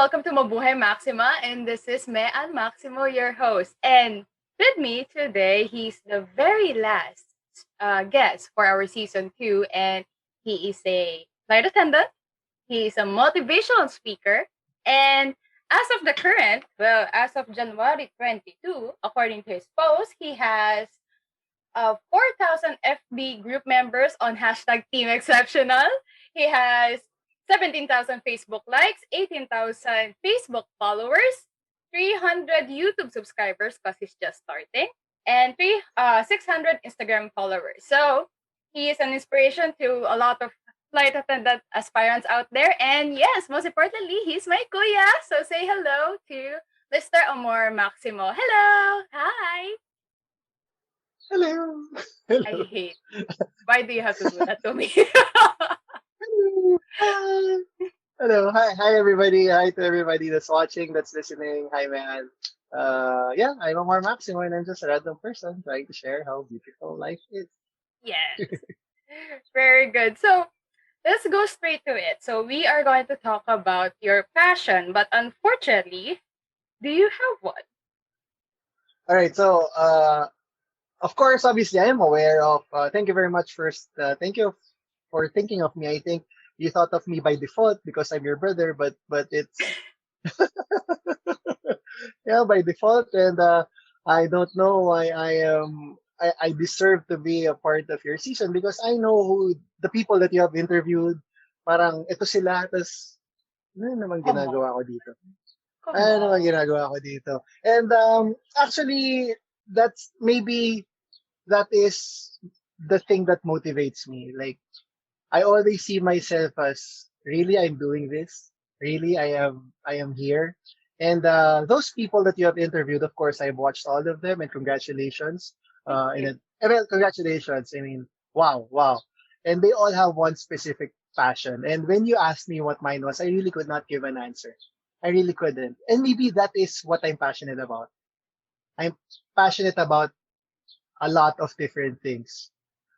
welcome to Mabuhai Maxima, and this is me and Maximo, your host. And with me today, he's the very last guest for our season 2, and he is a flight attendant. He is a motivational speaker, and as of January 22, according to his post, he has 4,000 FB group members on hashtag Team Exceptional. He has 17,000 Facebook likes, 18,000 Facebook followers, 300 YouTube subscribers because he's just starting, and 600 Instagram followers. So he is an inspiration to a lot of flight attendant aspirants out there. And yes, most importantly, he's my kuya. So say hello to Mr. Amor Maximo. Hello. Hi. Hello. I Hello. hate. Why do you have to do that to me? Hello. Hi. Hello. Hi everybody. Hi to everybody that's watching, that's listening. Hi man. Yeah, I'm Amor Maximo and I'm just a random person trying to share how beautiful life is. Yes. Very good. So let's go straight to it. So we are going to talk about your passion, but unfortunately, do you have one? All right, so of course, obviously I am aware of thank you very much first. Thank you for thinking of me. I think you thought of me by default because I'm your brother, but it's yeah, by default. And I don't know why I deserve to be a part of your season because I know who the people that you have interviewed. Parang ito sila, tas ano naman Come on. ginagawa ko dito? Come Ano naman on. ginagawa ko dito? And actually, that's maybe that is the thing that motivates me. Like, I always see myself as really I'm doing this. Really, I am here. And those people that you have interviewed, of course, I've watched all of them, and congratulations. Thank you. Well, congratulations. I mean, wow, wow. And they all have one specific passion. And when you asked me what mine was, I really could not give an answer. I really couldn't. And maybe that is what I'm passionate about. I'm passionate about a lot of different things.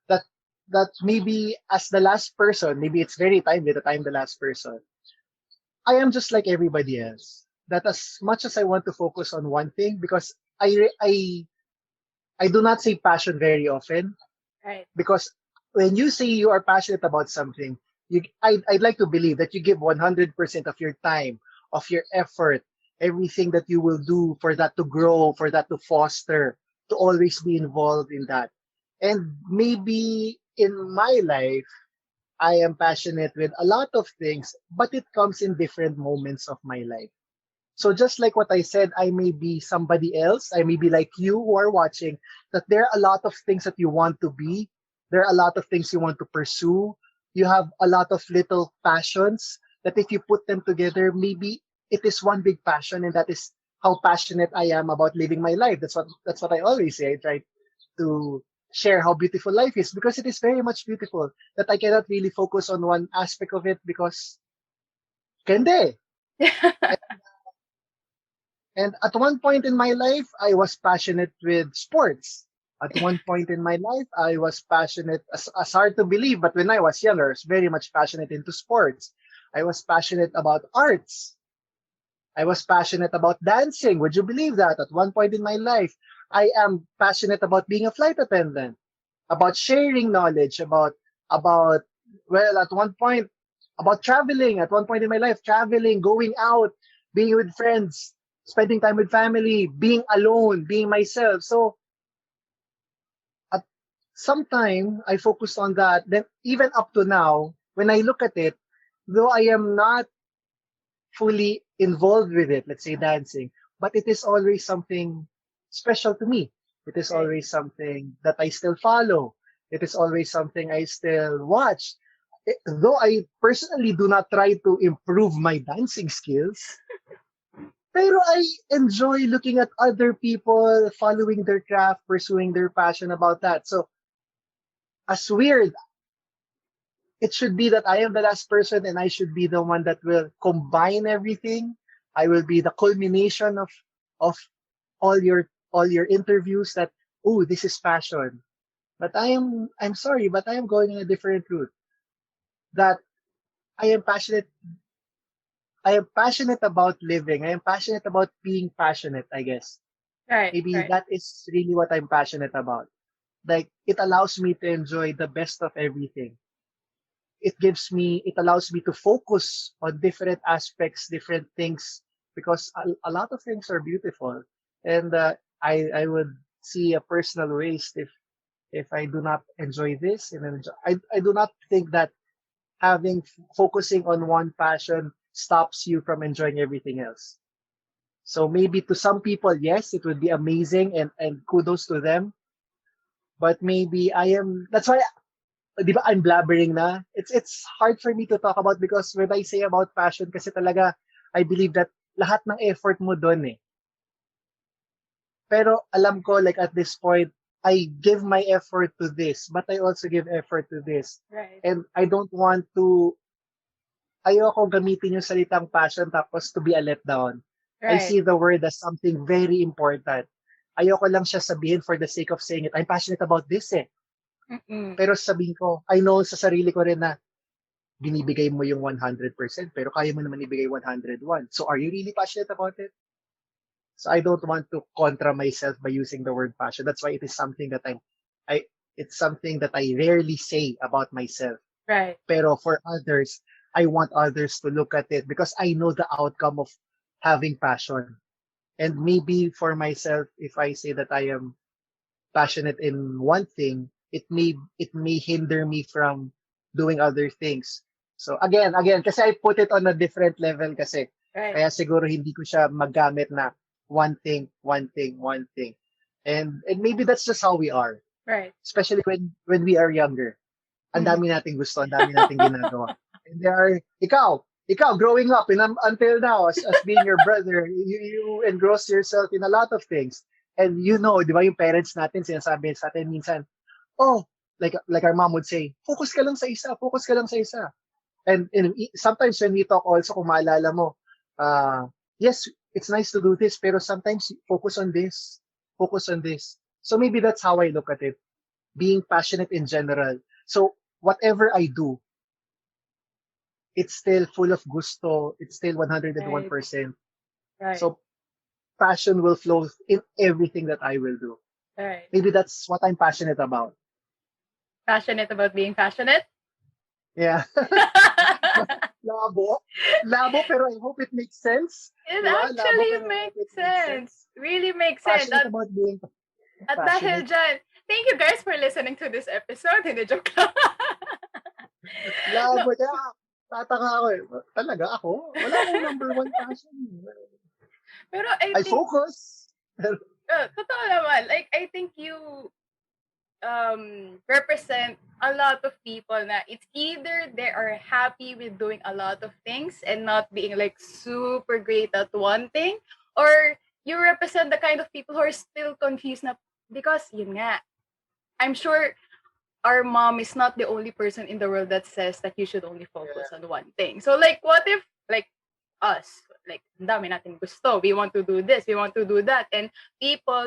That that maybe as the last person, maybe it's very timely that I'm the last person. I am just like everybody else. That as much as I want to focus on one thing, because I do not say passion very often, Right. because when you say you are passionate about something, I'd like to believe that you give 100% of your time, of your effort, everything that you will do for that to grow, for that to foster, to always be involved in that. And maybe in my life, I am passionate with a lot of things, but it comes in different moments of my life. So just like what I said, I may be somebody else. I may be like you who are watching, that there are a lot of things that you want to be. There are a lot of things you want to pursue. You have a lot of little passions that if you put them together, maybe it is one big passion, and that is how passionate I am about living my life. That's what I always say. I try to share how beautiful life is because it is very much beautiful, that I cannot really focus on one aspect of it because kende. And at one point in my life, I was passionate with sports. At one point in my life, I was passionate, as hard to believe, but when I was younger, I was very much passionate into sports. I was passionate about arts. I was passionate about dancing. Would you believe that? At one point in my life, I am passionate about being a flight attendant, about sharing knowledge, about well, at one point, about traveling. At one point in my life, traveling, going out, being with friends, spending time with family, being alone, being myself. So at some time, I focused on that. Then even up to now, when I look at it, though I am not fully involved with it, let's say dancing, but it is always something special to me. It is Right. always something that I still follow. It is always something I still watch. Though I personally do not try to improve my dancing skills, pero I enjoy looking at other people following their craft, pursuing their passion about that. So, as weird, it should be that I am the last person and I should be the one that will combine everything. I will be the culmination of all your interviews that, oh, this is passion. But I'm sorry, but I am going in a different route. That I am passionate I am passionate about living. I am passionate about being passionate, I guess. Right, Maybe right, that is really what I'm passionate about. Like, it allows me to enjoy the best of everything. It allows me to focus on different aspects, different things, because a lot of things are beautiful. And I would see a personal waste if I do not enjoy this. And I do not think that focusing on one passion stops you from enjoying everything else. So maybe to some people, yes, it would be amazing and kudos to them. But maybe that's why, di ba, I'm blabbering na. It's hard for me to talk about because when I say about passion, kasi talaga, I believe that lahat ng effort mo doon eh. Pero alam ko, like at this point, I give my effort to this, but I also give effort to this. right, And ayoko gamitin yung salitang passion tapos to be a letdown. I right. see the word as something very important. Ayoko lang siya sabihin for the sake of saying it. I'm passionate about this eh. Mm-mm. Pero sabihin ko, I know sa sarili ko rin na binibigay mo yung 100%, pero kaya mo naman ibigay 101. So are you really passionate about it? So I don't want to contra myself by using the word passion. That's why it is something that I, it's something that I rarely say about myself. Right. Pero for others, I want others to look at it because I know the outcome of having passion. And maybe for myself, if I say that I am passionate in one thing, it may hinder me from doing other things. So again, kasi I put it on a different level kasi. Right. Kaya siguro hindi ko siya magamit na one thing, one thing, one thing. And maybe that's just how we are. Right. Especially when we are younger. Ang Mm. dami nating gusto, ang dami nating ginagawa. And ikaw growing up until now as being your brother, you engross yourself in a lot of things. And you know, di ba yung parents natin sinasabi sa atin minsan, oh, like our mom would say, focus ka lang sa isa, focus ka lang sa isa. And sometimes when we talk also, kung maalala mo, yes, it's nice to do this, pero sometimes focus on this, focus on this. So maybe that's how I look at it, being passionate in general. So whatever I do, it's still full of gusto, it's still Right. 101%. Right. So passion will flow in everything that I will do. Right. Maybe that's what I'm passionate about. Passionate about being passionate? Yeah. Labo. Labo, pero I hope it makes sense. It Diba? Labo, actually pero I hope makes it makes sense. sense. Really makes sense. Passionate about being At dahil passionate. dyan, thank you guys for listening to this episode. Hindi, joke lang. Labo No, niya. Tataka ako eh. Talaga ako? Wala akong number one passion. pero I I think, focus. totoo naman, like, I think you represent a lot of people na it's either they are happy with doing a lot of things and not being like super great at one thing, or you represent the kind of people who are still confused na, because yun nga, I'm sure our mom is not the only person in the world that says that you should only focus on one thing. So like, what if like us, like, ang dami natin gusto, we want to do this, we want to do that, and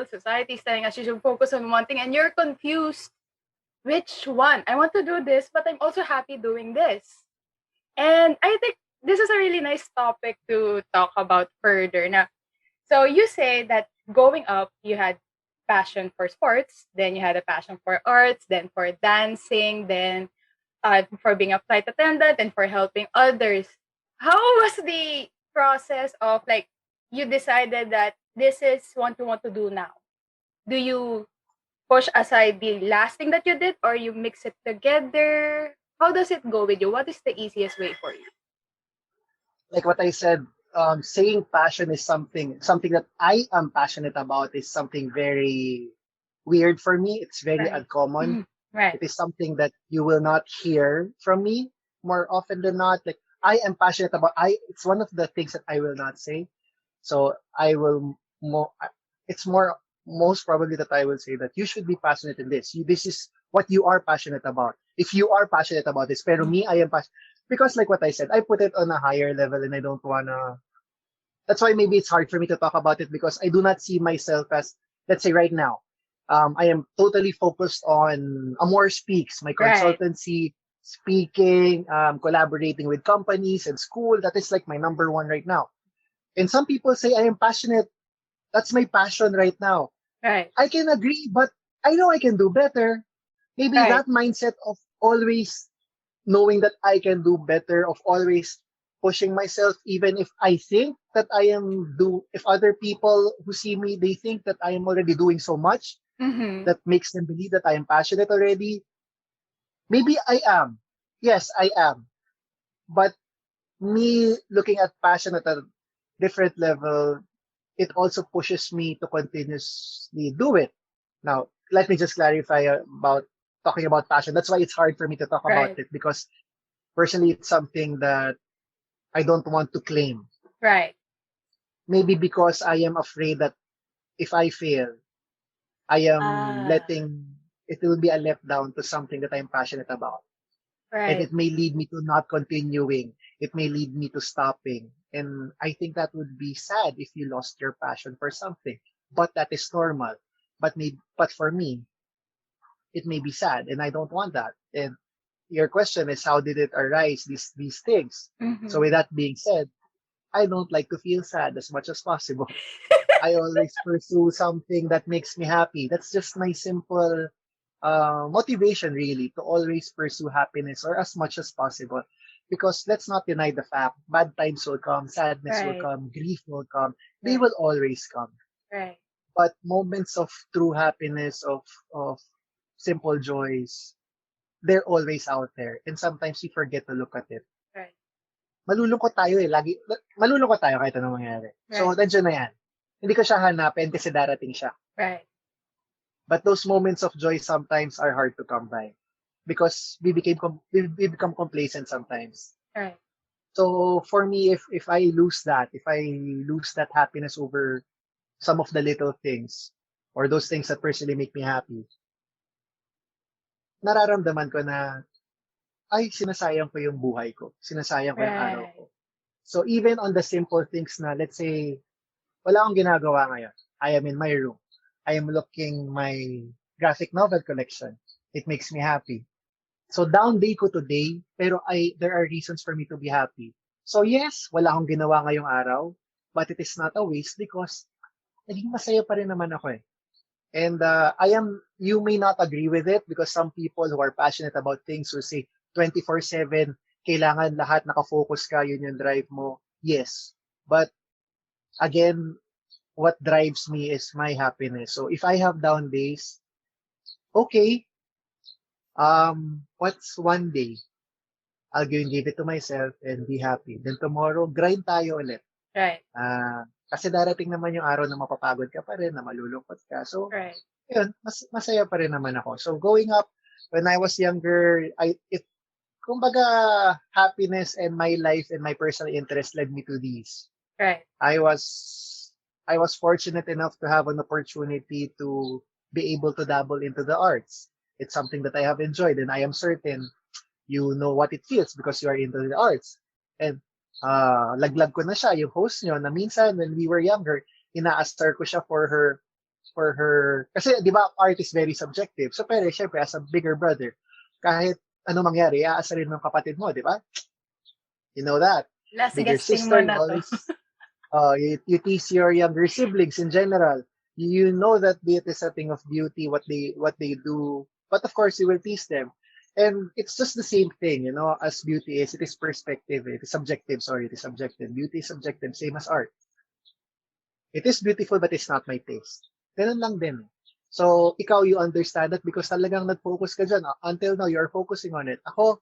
society is telling us you should focus on one thing, and you're confused, which one? I want to do this, but I'm also happy doing this. And I think this is a really nice topic to talk about further. Now, so you say that growing up, you had passion for sports, then you had a passion for arts, then for dancing, then for being a flight attendant, and for helping others. How was the process of like you decided that this is what you want to do now? Do you push aside the last thing that you did, or you mix it together? How does it go with you? What is the easiest way for you? Like what I said, saying passion is something that I am passionate about is something very weird for me. It's very Right. uncommon. Right. It is something that you will not hear from me more often than not. Like I am passionate about. It's one of the things that I will not say. So I will. It's more most probably that I will say that you should be passionate in this. This is what you are passionate about. If you are passionate about this, pero me, I am passionate because, like what I said, I put it on a higher level, and I don't wanna. That's why maybe it's hard for me to talk about it because I do not see myself as, let's say, right now. I am totally focused on Amor Speaks, my Right. consultancy. speaking, collaborating with companies and school. That is like my number one right now. And some people say I am passionate. That's my passion right now. Right. I can agree, but I know I can do better. Maybe Right. that mindset of always knowing that I can do better, of always pushing myself, even if I think that if other people who see me, they think that I am already doing so much, Mm-hmm. that makes them believe that I am passionate already. Maybe I am. Yes, I am. But me looking at passion at a different level, it also pushes me to continuously do it. Now, let me just clarify about talking about passion. That's why it's hard for me to talk about Right. it because personally, it's something that I don't want to claim. Right. Maybe because I am afraid that if I fail, I am Ah. letting it will be a letdown to something that I'm passionate about. And Right. it may lead me to not continuing. It may lead me to stopping. And I think that would be sad if you lost your passion for something. But that is normal. But for me, it may be sad, and I don't want that. And your question is, how did it arise? These things. So Mm-hmm. with that being said, I don't like to feel sad as much as possible. I always pursue something that makes me happy. That's just my simple motivation, really, to always pursue happiness or as much as possible. Because let's not deny the fact, bad times will come, sadness will Right. come, grief will come. They Right. will always come. Right. But moments of true happiness, of simple joys, they're always out there. And sometimes we forget to look at it. Right. Malulungkot tayo eh. Malulungkot tayo kahit anong mangyari. So, Right. nandiyan na yan. Hindi ko siya hanapin kasi darating siya. Right. But those moments of joy sometimes are hard to come by because we become complacent sometimes. Right. So for me, if I lose that, if I lose that happiness over some of the little things or those things that personally make me happy, nararamdaman ko na, ay, sinasayang ko yung buhay ko. Sinasayang ko yung araw Right. ko. So even on the simple things na, let's say, wala akong ginagawa ngayon. I am in my room. I am looking my graphic novel collection. It makes me happy. So down day ko today, pero there are reasons for me to be happy. So yes, wala akong ginawa ngayong araw, but it is not a waste because naging masaya pa rin naman ako eh. And you may not agree with it because some people who are passionate about things will say 24/7, kailangan lahat nakafocus ka, yun yung drive mo. Yes. But again, what drives me is my happiness. So if I have down days, okay, what's one day? I'll give it to myself and be happy. Then tomorrow, grind tayo ulit. Right. Kasi darating naman yung araw na mapapagod ka pa rin, na malulungkot ka. So, Right. yun, masaya pa rin naman ako. So, growing up, when I was younger, kumbaga, happiness and my life and my personal interest led me to these. Right. I was fortunate enough to have an opportunity to be able to dabble into the arts. It's something that I have enjoyed, and I am certain you know what it feels because you are into the arts. And laglag ko na siya, yung host nyo, na minsan when we were younger, inaasar ko siya kasi di ba art is very subjective. So pero syempre as a bigger brother, kahit ano mangyari, aasarin mo yung kapatid mo, di ba? You know that. Last Bigger guessing mo sister, you na to. always you tease your younger siblings in general. You know that it is a thing of beauty, what they do. But of course, you will tease them. And it's just the same thing, as beauty is. It is perspective. It is subjective. Sorry, it is subjective. Beauty is subjective, same as art. It is beautiful, but it's not my taste. Ganun lang din. So, ikaw, you understand that because talagang nag-focus ka dyan. Until now, you're focusing on it. Ako,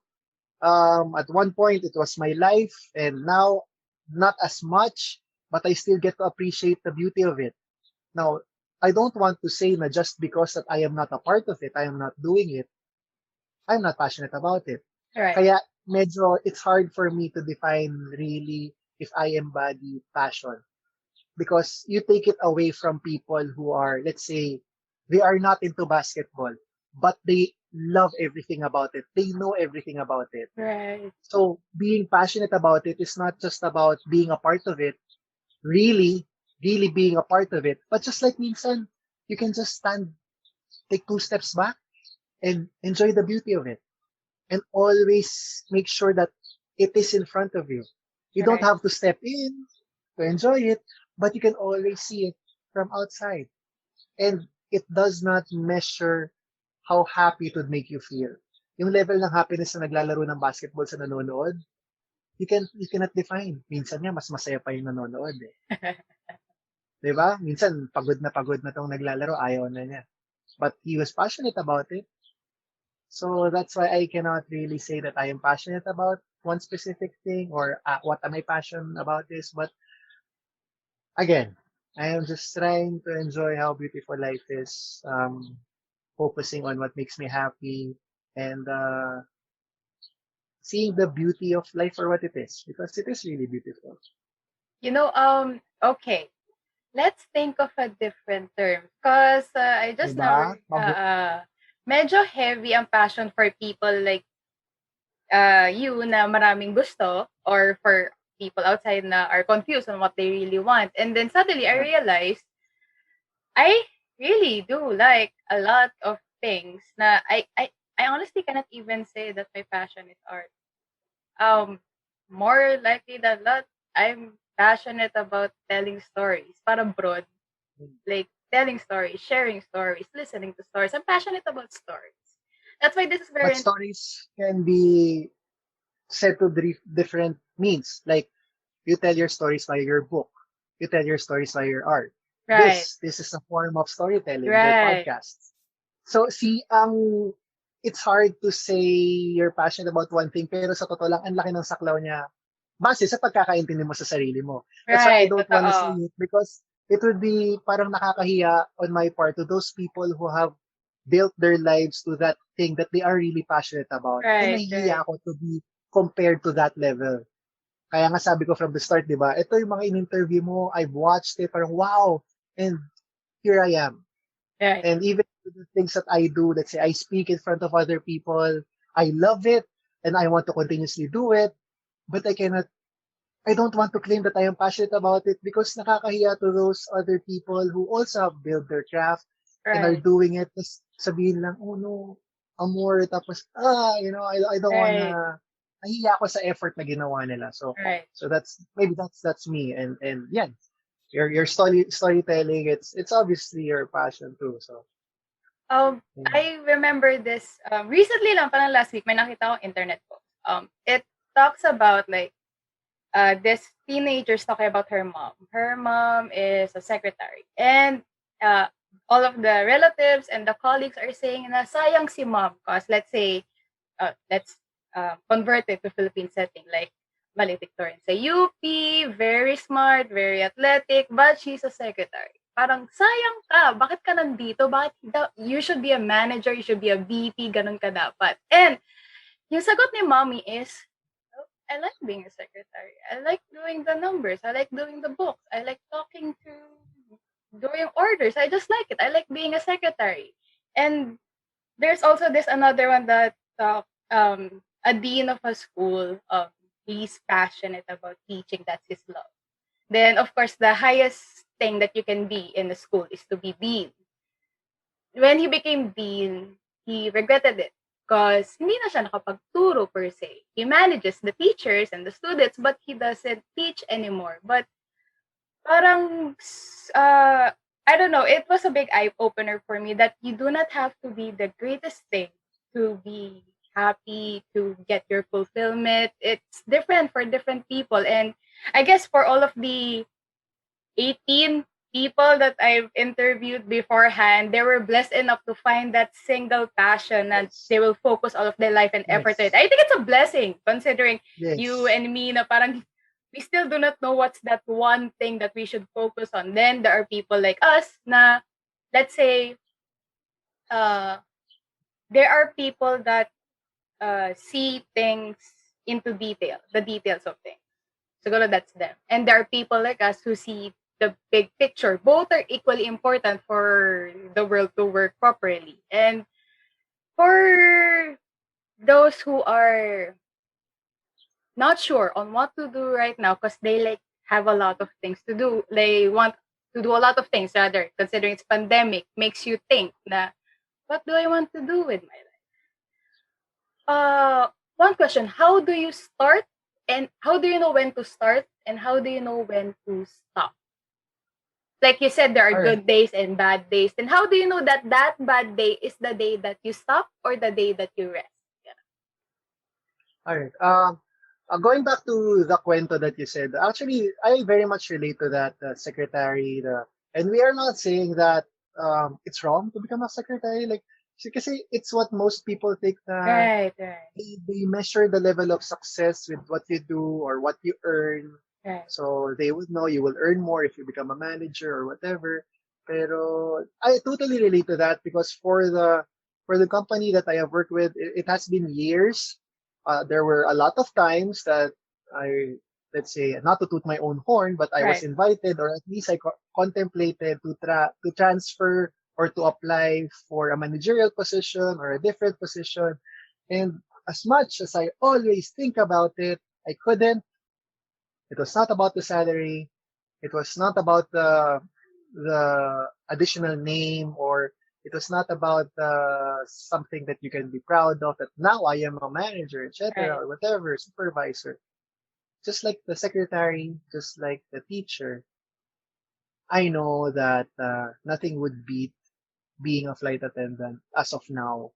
at one point, it was my life. And now, not as much, but I still get to appreciate the beauty of it. Now, I don't want to say na just because that I am not a part of it, I am not doing it, I'm not passionate about it. Right. Kaya medyo it's hard for me to define really if I embody passion. Because you take it away from people who are, let's say, they are not into basketball, but they love everything about it. They know everything about it. Right. So being passionate about it is not just about being a part of it, really, really being a part of it. But just like minsan, you can just take 2 steps back and enjoy the beauty of it. and always make sure that it is in front of you. You don't Right. have to step in to enjoy it, but you can always see it from outside. And it does not measure how happy it would make you feel. Yung level ng happiness na naglalaro ng basketball sa nanonood, you cannot define. Minsan nga, mas masaya pa yung nanonood eh. Di ba? Minsan, pagod na tong naglalaro, ayaw na niya. But he was passionate about it. So that's why I cannot really say that I am passionate about one specific thing or what am I passionate about this. But again, I am just trying to enjoy how beautiful life is, focusing on what makes me happy and seeing the beauty of life for what it is because it is really beautiful. Okay. Let's think of a different term. Because I just now, Diba? medyo heavy ang passion for people like you na maraming gusto or for people outside na are confused on what they really want. And then suddenly I realized I really do like a lot of things na I honestly cannot even say that my passion is art. More likely than not, I'm passionate about telling stories. Parang broad. Like telling stories, sharing stories, listening to stories. I'm passionate about stories. That's why this is But very stories can be set to different means. Like you tell your stories by your book. You tell your stories by your art. right. This is a form of storytelling, your Right. podcast. So see, it's hard to say you're passionate about one thing, pero sa totoo lang, ang laki ng saklaw niya base sa pagkakaintindi mo sa sarili mo. That's why I Right. don't want to say Totoo. it because it would be parang nakakahiya on my part to those people who have built their lives to that thing that they are really passionate about. And Right. nahihiya Right. ako to be compared to that level. Kaya nga sabi ko from the start, di ba? Ito yung mga in-interview mo, I've watched it, parang wow, and here I am. Right. And even the things that I do, let's say I speak in front of other people, I love it, and I want to continuously do it, but I don't want to claim that I am passionate about it because nakakahiya to those other people who also have built their craft and are Right. doing it. Tapos sabihin lang, oh no, amor, tapos, I don't Right. wanna, nahiya ako sa effort na ginawa nila. Right. So that's me. And yeah, your storytelling, it's obviously your passion too. So, I remember this recently lang, parang last week, may nakita akong internet post. It talks about like this teenager's talking about her mom. Her mom is a secretary. And all of the relatives and the colleagues are saying na sayang si mom. Because let's say, let's convert it to Philippine setting. Like, valedictorian sa UP, very smart, very athletic, but she's a secretary. Parang, sayang ka. Bakit ka nandito? You should be a manager, you should be a VP, ganun ka dapat. And yung sagot ni mommy is, I like being a secretary. I like doing the numbers. I like doing the books. I like talking to doing orders. I just like it. I like being a secretary. And there's also this another one that a dean of a school, he's passionate about teaching. That's his love. Then, of course, the highest thing that you can be in the school is to be dean. When he became dean, he regretted it because hindi na siya nakapagturo per se. He manages the teachers and the students, but he doesn't teach anymore. But parang, I don't know, it was a big eye-opener for me that you do not have to be the greatest thing to be happy, to get your fulfillment. It's different for different people. And I guess for all of the 18 people that I've interviewed beforehand, they were blessed enough to find that single passion and yes. they will focus all of their life and effort to it. I think it's a blessing considering you and me na parang we still do not know what's that one thing that we should focus on. Then there are people like us na, let's say, there are people that see things into detail, the details of things. Siguro that's them. And there are people like us who see the big picture. Both are equally important for the world to work properly. And for those who are not sure on what to do right now because they like have a lot of things to do. They want to do a lot of things rather, considering it's pandemic, makes you think na, what do I want to do with my life? One question: how do you start, and how do you know when to start, and how do you know when to stop? Like you said, there are All right. good days and bad days. Then how do you know that that bad day is the day that you stop or the day that you rest? Yeah. All right. Going back to the cuento that you said, actually, I very much relate to that, secretary. And we are not saying that it's wrong to become a secretary. Like, kasi it's what most people think na Right, right, they measure the level of success with what you do or what you earn. right, So they would know you will earn more if you become a manager or whatever. Pero I totally relate to that because for the company that I have worked with, it has been years. There were a lot of times that I, let's say, not to toot my own horn, but I was right, invited or at least I contemplated to transfer or to apply for a managerial position or a different position. And as much as I always think about it, I couldn't. It was not about the salary. It was not about the additional name, or it was not about something that you can be proud of, that now I am a manager, etc., right, or whatever, supervisor. Just like the secretary, just like the teacher, I know that nothing would beat being a flight attendant as of now,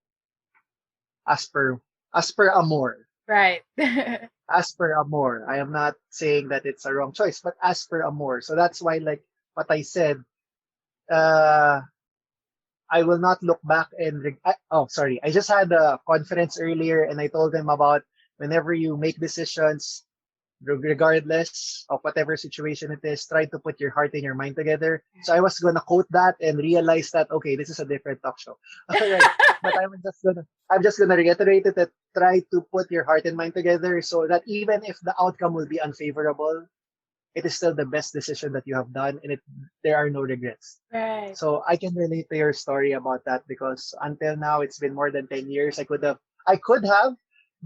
as per as per Amor. right. As per Amor. I am not saying that it's a wrong choice, but as per Amor. So that's why, like what I said, uh, I will not look back and oh, sorry. I just had a conference earlier and I told them about whenever you make decisions, regardless of whatever situation it is, try to put your heart and your mind together. So I was gonna quote that and realize that okay, this is a different talk show. All right, but I'm just gonna reiterate it, that try to put your heart and mind together so that even if the outcome will be unfavorable, it is still the best decision that you have done, and there are no regrets. Right. So I can relate to your story about that because until now it's been more than 10 years. I could have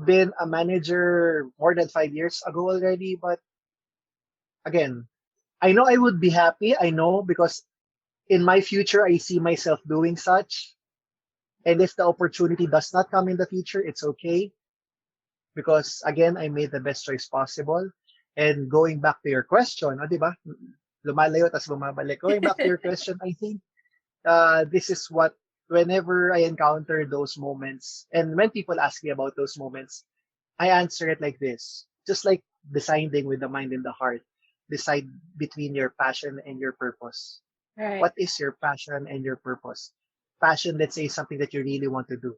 been a manager more than 5 years ago already, but again, I know I would be happy. I know because in my future I see myself doing such. And if the opportunity does not come in the future, it's okay because again, I made the best choice possible. And going back to your question, di ba? Lumalayo tas bumabalik. Going back to your question, I think this is what, whenever I encounter those moments, and when people ask me about those moments, I answer it like this. Just like deciding with the mind and the heart, decide between your passion and your purpose. Right, What is your passion and your purpose? Passion, let's say, is something that you really want to do.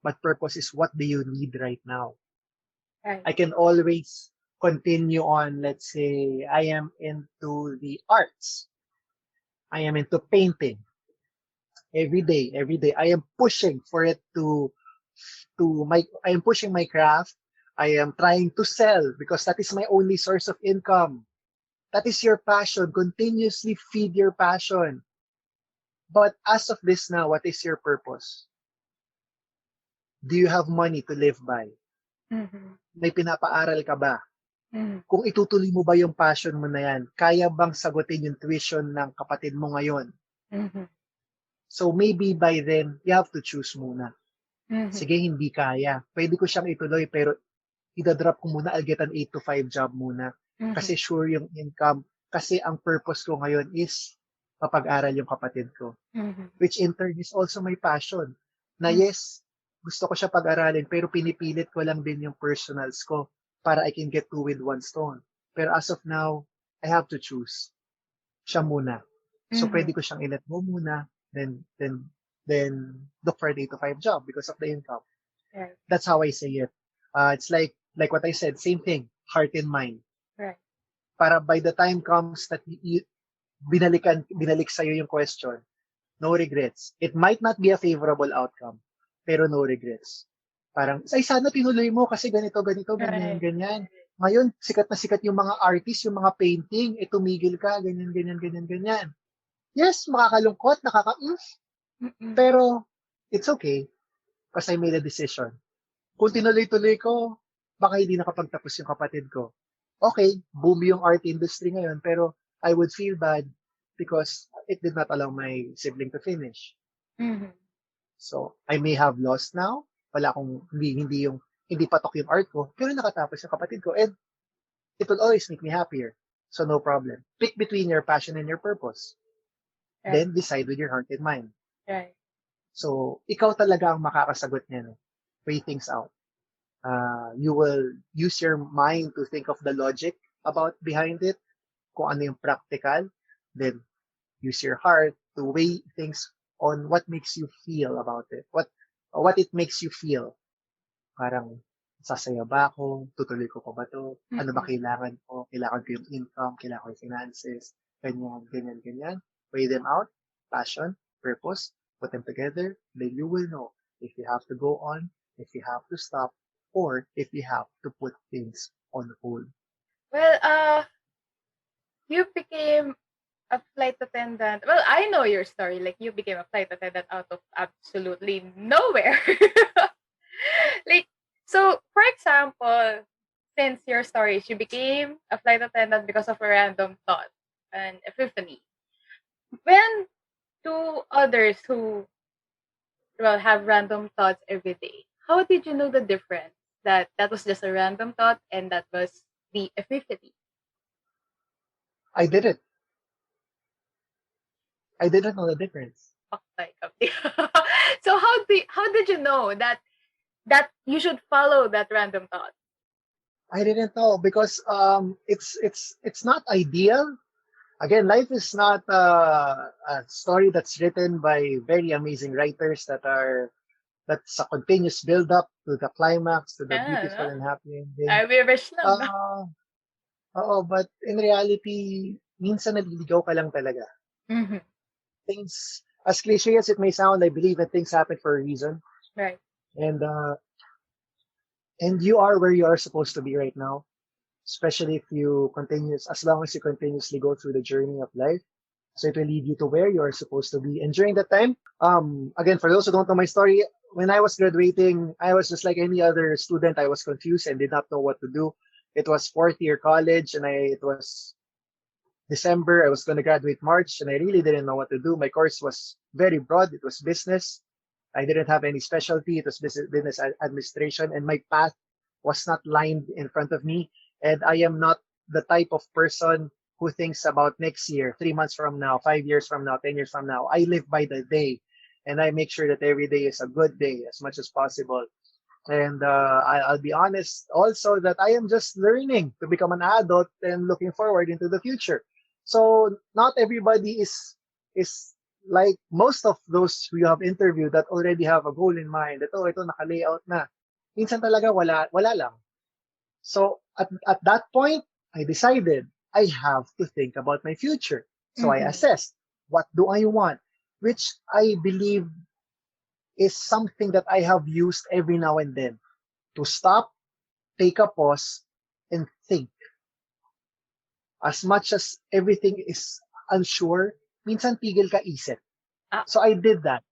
But purpose is, what do you need right now? right, I can always continue on, let's say, I am into the arts. I am into painting. Every day I am pushing for it I am pushing my craft. I am trying to sell because that is my only source of income. That is your passion. Continuously feed your passion. But as of this now, what is your purpose? Do you have money to live by? mm-hmm. May pinapaaral ka ba? Mm-hmm. Kung itutuloy mo ba yung passion mo na yan, kaya bang sagutin yung tuition ng kapatid mo ngayon? Mm-hmm. So maybe by then, you have to choose muna. Mm-hmm. Sige, hindi kaya. Pwede ko siyang ituloy, pero idadrop ko muna. I'll get an 8 to 5 job muna. Mm-hmm. Kasi sure yung income. Kasi ang purpose ko ngayon is papag-aral yung kapatid ko. Mm-hmm. Which in turn is also my passion. Na Mm-hmm. yes, gusto ko siya pag-aralin, pero pinipilit ko lang din yung personals ko para I can get two with one stone. Pero as of now, I have to choose. Siya muna. So Mm-hmm. pwede ko siyang i-let go muna, then look for a 8 to 5 job because of the income. Right, That's how I say it. It's like what I said, same thing, heart and mind. right, Para by the time comes that binalik sa'yo yung question, no regrets. It might not be a favorable outcome, pero no regrets. Parang, ay sana tinuloy mo kasi ganito, ganito, ganyan, right, ganyan. Ngayon, sikat na sikat yung mga artist, yung mga painting, tumigil ka, ganyan, ganyan, ganyan, ganyan. Yes, makakalungkot, mm-mm. pero it's okay because I made a decision. Kung tinuloy-tuloy ko, baka hindi nakapagtapos yung kapatid ko. Okay, boom yung art industry ngayon, pero I would feel bad because it did not allow my sibling to finish. Mm-hmm. So I may have lost now, wala akong, hindi patok yung art ko, pero nakatapos yung kapatid ko, and it will always make me happier. So no problem. Pick between your passion and your purpose. Right. Then decide with your heart and mind. Right. So, ikaw talaga ang makakasagot niya. No? Weigh things out. You will use your mind to think of the logic behind it, kung ano yung practical. Then, use your heart to weigh things on what makes you feel about it. What it makes you feel. Parang, sasaya ba ako? Tutuloy ko pa ba to? Ano ba kailangan ko? Kailangan ko yung income? Kailangan ko yung finances? Ganyan. Weigh them out. Passion, purpose, put them together. Then you will know if you have to go on, if you have to stop, or if you have to put things on hold. Well, you became a flight attendant. Well, I know your story. Like, you became a flight attendant out of absolutely nowhere. Like, so, for example, since your story, you became a flight attendant because of a random thought, an epiphany. When to others who, well, have random thoughts every day, how did you know the difference that that was just a random thought and that was the epiphany? I did it. I didn't know the difference. So how did you know that you should follow that random thought? I didn't know because it's not ideal. Again, life is not a story that's written by very amazing writers that's a continuous build up to the climax, to the beautiful No? and happy ending. I wish lang. But in reality, minsan naliligaw ka lang talaga. Mm-hmm. Things, as cliche as it may sound, I believe that things happen for a reason. Right. And you are where you are supposed to be right now, especially as long as you continuously go through the journey of life. So it will lead you to where you are supposed to be. And during that time, again, for those who don't know my story, when I was graduating, I was just like any other student. I was confused and did not know what to do. It was fourth year college, and it was December. I was going to graduate March, and I really didn't know what to do. My course was very broad. It was business. I didn't have any specialty. It was business administration, and my path was not lined in front of me. And I am not the type of person who thinks about next year, 3 months from now, 5 years from now, 10 years from now. I live by the day, and I make sure that every day is a good day as much as possible. And I'll be honest also that I am just learning to become an adult and looking forward into the future. So not everybody is like most of those who you have interviewed that already have a goal in mind that, ito naka-layout na. Minsan talaga wala lang. So at that point, I decided I have to think about my future. So I assessed, what do I want? Which I believe is something that I have used every now and then to stop, take a pause, and think. As much as everything is unsure, minsan tigil ka isip. So I did that.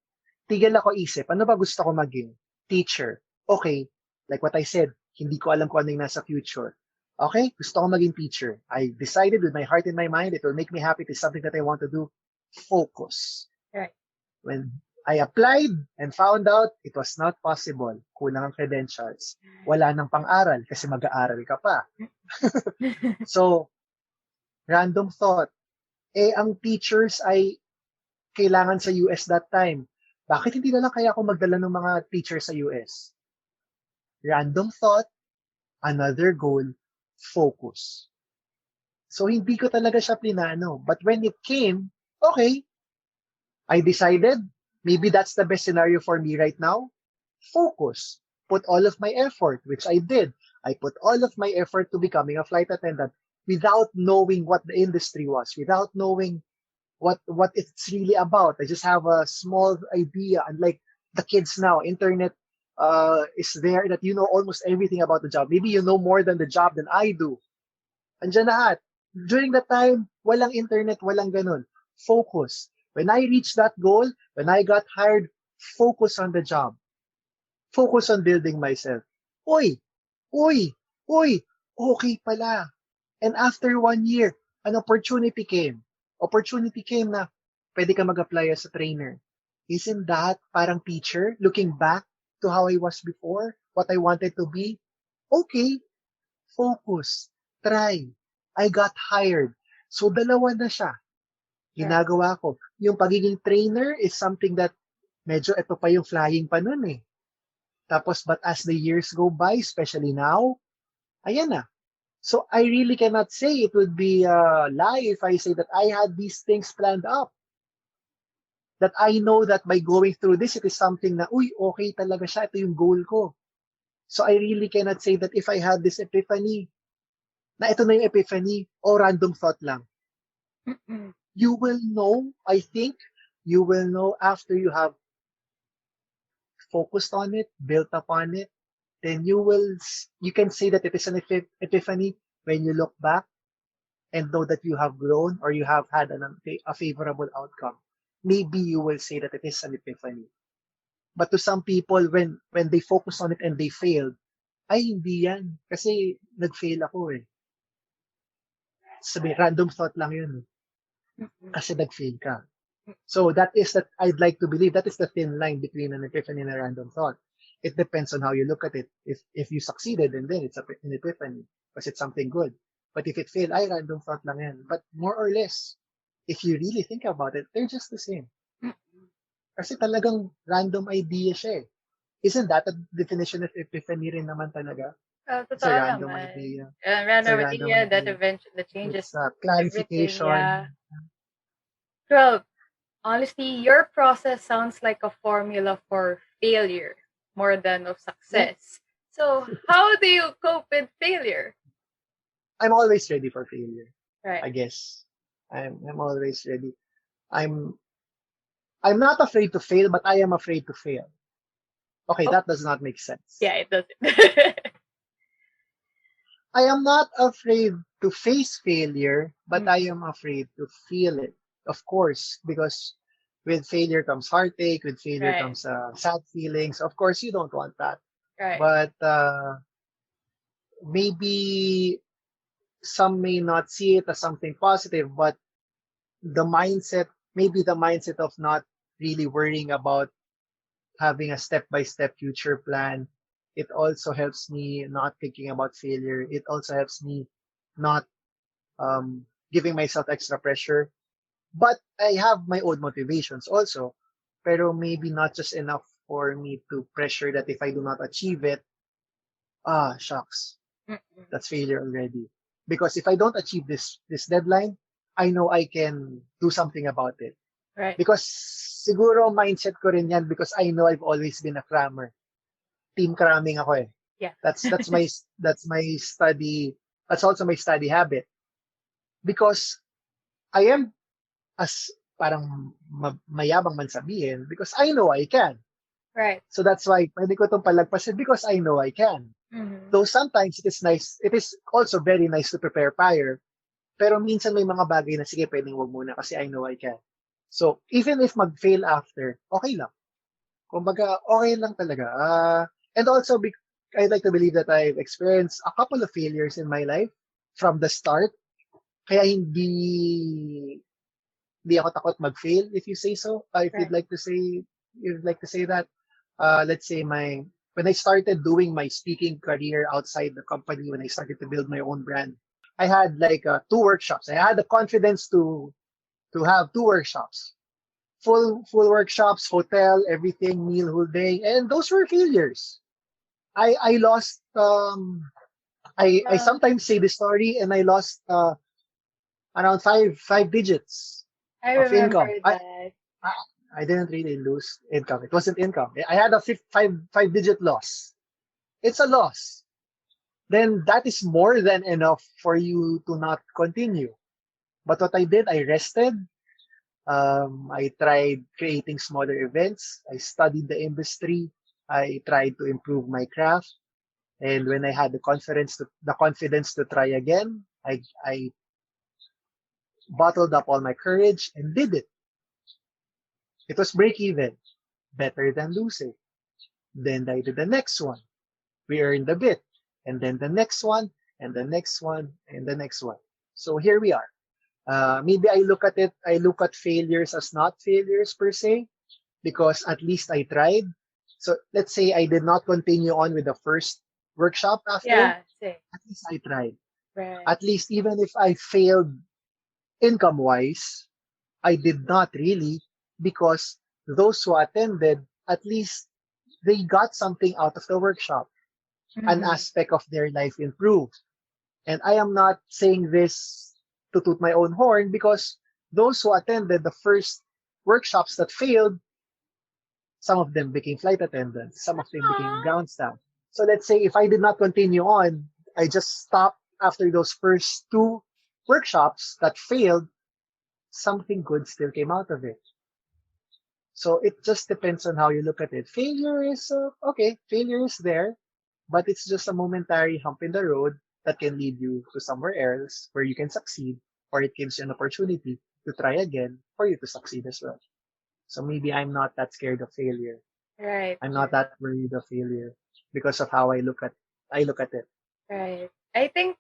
Tigil ako isip. Ano ba gusto ko maging? Teacher. Okay. Like what I said, hindi ko alam kung ano yung nasa future. Okay, gusto ko maging teacher. I decided with my heart and my mind, it will make me happy. It is something that I want to do. Focus. Right. When I applied and found out it was not possible, kulang ang credentials. Wala nang pang-aral kasi mag-aaral ka pa. So, random thought. Ang teachers ay kailangan sa US that time. Bakit hindi na lang kaya ako magdala ng mga teachers sa US? Random thought, another goal, focus. So, hindi ko talaga siya plinano. But when it came, okay, I decided, maybe that's the best scenario for me right now. Focus. Put all of my effort, which I did. I put all of my effort to becoming a flight attendant without knowing what the industry was, without knowing what it's really about. I just have a small idea. Unlike the kids now, internet is there that you know almost everything about the job. Maybe you know more than the job than I do. Andiyan lahat. During that time, walang internet, walang ganun. Focus. When I reached that goal, when I got hired, focus on the job. Focus on building myself. Uy, okay pala. And after 1 year, an opportunity came. Opportunity came na pwede ka mag-apply as a trainer. Isn't that parang teacher looking back to how I was before, what I wanted to be. Okay, focus, try. I got hired. So dalawa na siya. Right. Ginagawa ko. Yung pagiging trainer is something that medyo ito pa yung flying pa nun eh. Tapos, but as the years go by, especially now, ayan na. So I really cannot say it would be a lie if I say that I had these things planned up. That I know that by going through this, it is something na, uy, okay talaga siya. Ito yung goal ko. So I really cannot say that if I had this epiphany, na ito na yung epiphany, o random thought lang. Mm-mm. You will know, I think, you will know after you have focused on it, built upon it, then you can say that it is an epiphany when you look back and know that you have grown or you have had a favorable outcome. Maybe you will say that it is an epiphany. But to some people, when they focus on it and they failed, ay hindi yan. Kasi nag-fail ako eh. Sabi, random thought lang yun. Mm-mm. Kasi nag-fail ka. So I'd like to believe that is the thin line between an epiphany and a random thought. It depends on how you look at it. If you succeeded, and then it's an epiphany because it's something good. But if it failed, ay random thought lang yan. But more or less, if you really think about it, they're just the same. Mm-mm. Kasi talagang random idea siya eh. Isn't that a definition of epiphany rin naman talaga? It's a Totoo random naman. idea. It's a Random random idea that idea. eventually changes It's a everything. Yeah. clarification. Well, honestly, your process sounds like a formula for failure more than of Yeah, success. So, how do you cope with failure? I'm always ready for failure. Right. I guess. I'm always ready. I'm I'm not afraid to fail, but I am afraid to fail. Okay, Oh, that does not make sense. yeah, it doesn't. I am not afraid to face failure, but I am afraid to feel it. Of course, because with failure comes heartache, with failure Right. comes sad feelings. Of course, you don't want that. Right. But maybe some may not see it as something positive, but the mindset, maybe the mindset of not really worrying about having a step-by-step future plan, it also helps me not thinking about failure. It also helps me not giving myself extra pressure. But I have my own motivations also. Pero maybe not just enough for me to pressure that if I do not achieve it, shucks, Mm-mm. that's failure already. Because if I don't achieve this deadline, I know I can do something about it. Right. Because siguro mindset ko rin yan because I know I've always been a crammer. Team cramming ako eh. Yeah. That's my study. That's also my study habit. Because I am as parang mayabang man sabihin because I know I can. Right. So that's why pwede ko itong palagpasin because I know I can. Mm-hmm. Though sometimes it is also very nice to prepare prior, pero minsan may mga bagay na sige pwedeng wag muna kasi I know I can. So even if mag-fail after, okay lang. Kumbaga, okay lang talaga. And also, I'd like to believe that I've experienced a couple of failures in my life from the start. Kaya hindi ako takot mag-fail, if you say so. If Right. you'd like to say that, let's say when I started doing my speaking career outside the company, when I started to build my own brand, I had like two workshops. I had the confidence to have two workshops, full workshops, hotel, everything, meal, whole day, and those were failures. I lost. I sometimes say the story, and I lost around five digits I of remember income. that. I I didn't really lose income. It wasn't income. I had a five digit loss. It's a loss. Then that is more than enough for you to not continue. But what I did, I rested. I tried creating smaller events. I studied the industry. I tried to improve my craft. And when I had the confidence to try again, I bottled up all my courage and did it. It was break even, better than losing. Then I did the next one. We earned a bit, and then the next one, and the next one, and the next one. So here we are. Maybe I look at failures as not failures per se, because at least I tried. So let's say I did not continue on with the first workshop after, Yeah, say. at least I tried. Right. At least even if I failed income wise, I did not really, because those who attended, at least they got something out of the workshop. An Mm-hmm. aspect of their life improved. And I am not saying this to toot my own horn, because those who attended the first workshops that failed, some of them became flight attendants, some of them became Aww. ground staff. So let's say if I did not continue on, I just stopped after those first two workshops that failed, something good still came out of it. So it just depends on how you look at it. Failure is, okay, failure is there, but it's just a momentary hump in the road that can lead you to somewhere else where you can succeed, or it gives you an opportunity to try again for you to succeed as well. So maybe I'm not that scared of failure. Right, I'm not right, that worried of failure because of how I look at it. right. I think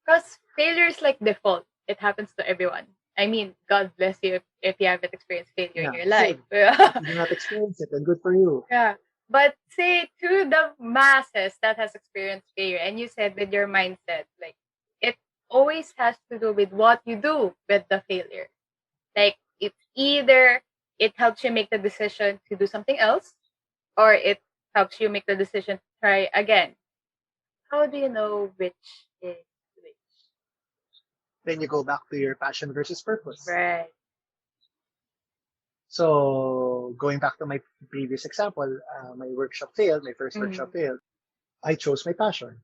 because failure is like default. It happens to everyone. I mean, God bless you if you haven't experienced failure in Yeah, your life. same. If Yeah. you do not experience it, then good for you. Yeah. But say to the masses that has experienced failure, and you said with your mindset, like it always has to do with what you do with the failure. Like it's either it helps you make the decision to do something else, or it helps you make the decision to try again. How do you know which is which? Then you go back to your passion versus purpose. Right. So going back to my previous example, my workshop failed, my first workshop Mm. failed. I chose my passion.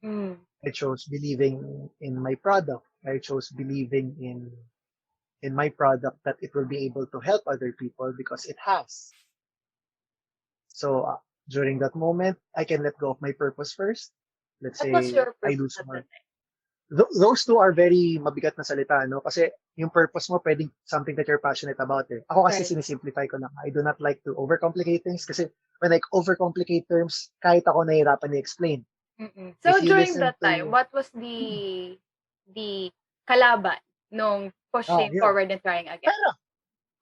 Mm. I chose believing in my product. I chose believing in my product that it will be able to help other people because it has. So during that moment, I can let go of my purpose first. Let's What was say your I purpose do at some the those two are very mabigat na salita, no? Kasi yung purpose mo pwedeng something that you're passionate about eh. Ako kasi time? Right. sinisimplify ko lang. I do not like to overcomplicate things kasi when I overcomplicate terms, kahit ako nahihirapan i-explain. Mm-mm. If So you during listen that time, to, what was the kalaban nung pushing yun, forward and trying again? pera,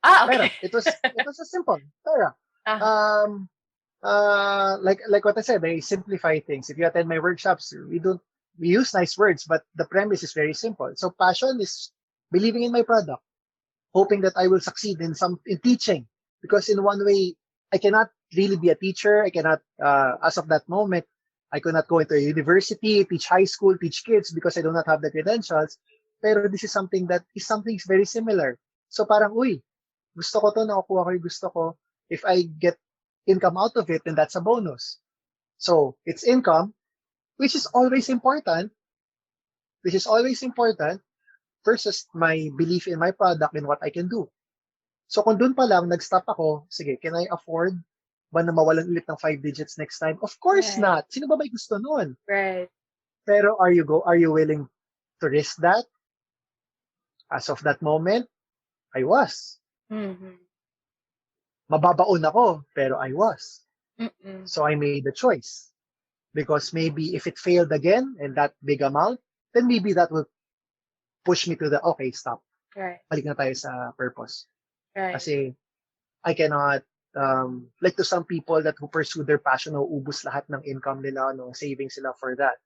Ah, pera. okay. It was a simple, pera. uh-huh. Um, like what I said, I simplify things. If you attend my workshops, we use nice words, but the premise is very simple. So passion is believing in my product, hoping that I will succeed in teaching. Because in one way, I cannot really be a teacher. I cannot, as of that moment, I could not go into a university, teach high school, teach kids because I do not have the credentials. Pero this is something that is something very similar. So parang, uy, gusto ko to, nakukuha ko yung gusto ko. If I get income out of it, then that's a bonus. So it's income, which is always important, which is always important versus my belief in my product and what I can do. So kung doon pa lang, nag-stop ako, sige, can I afford ba na mawalan ulit ng 5 digits next time? Of course Right. not. Sino ba may gusto nun? Right. Pero are you willing to risk that? As of that moment, I was. Mm-hmm. Mababaon ako, pero I was. Mm-mm. So I made the choice. Because maybe if it failed again and that big amount, then maybe that will push me to the, okay, stop. Right. Balik na tayo sa purpose. Right. Kasi I cannot, like to some people that who pursue their passion, ubus lahat ng income nila, no, savings sila for that.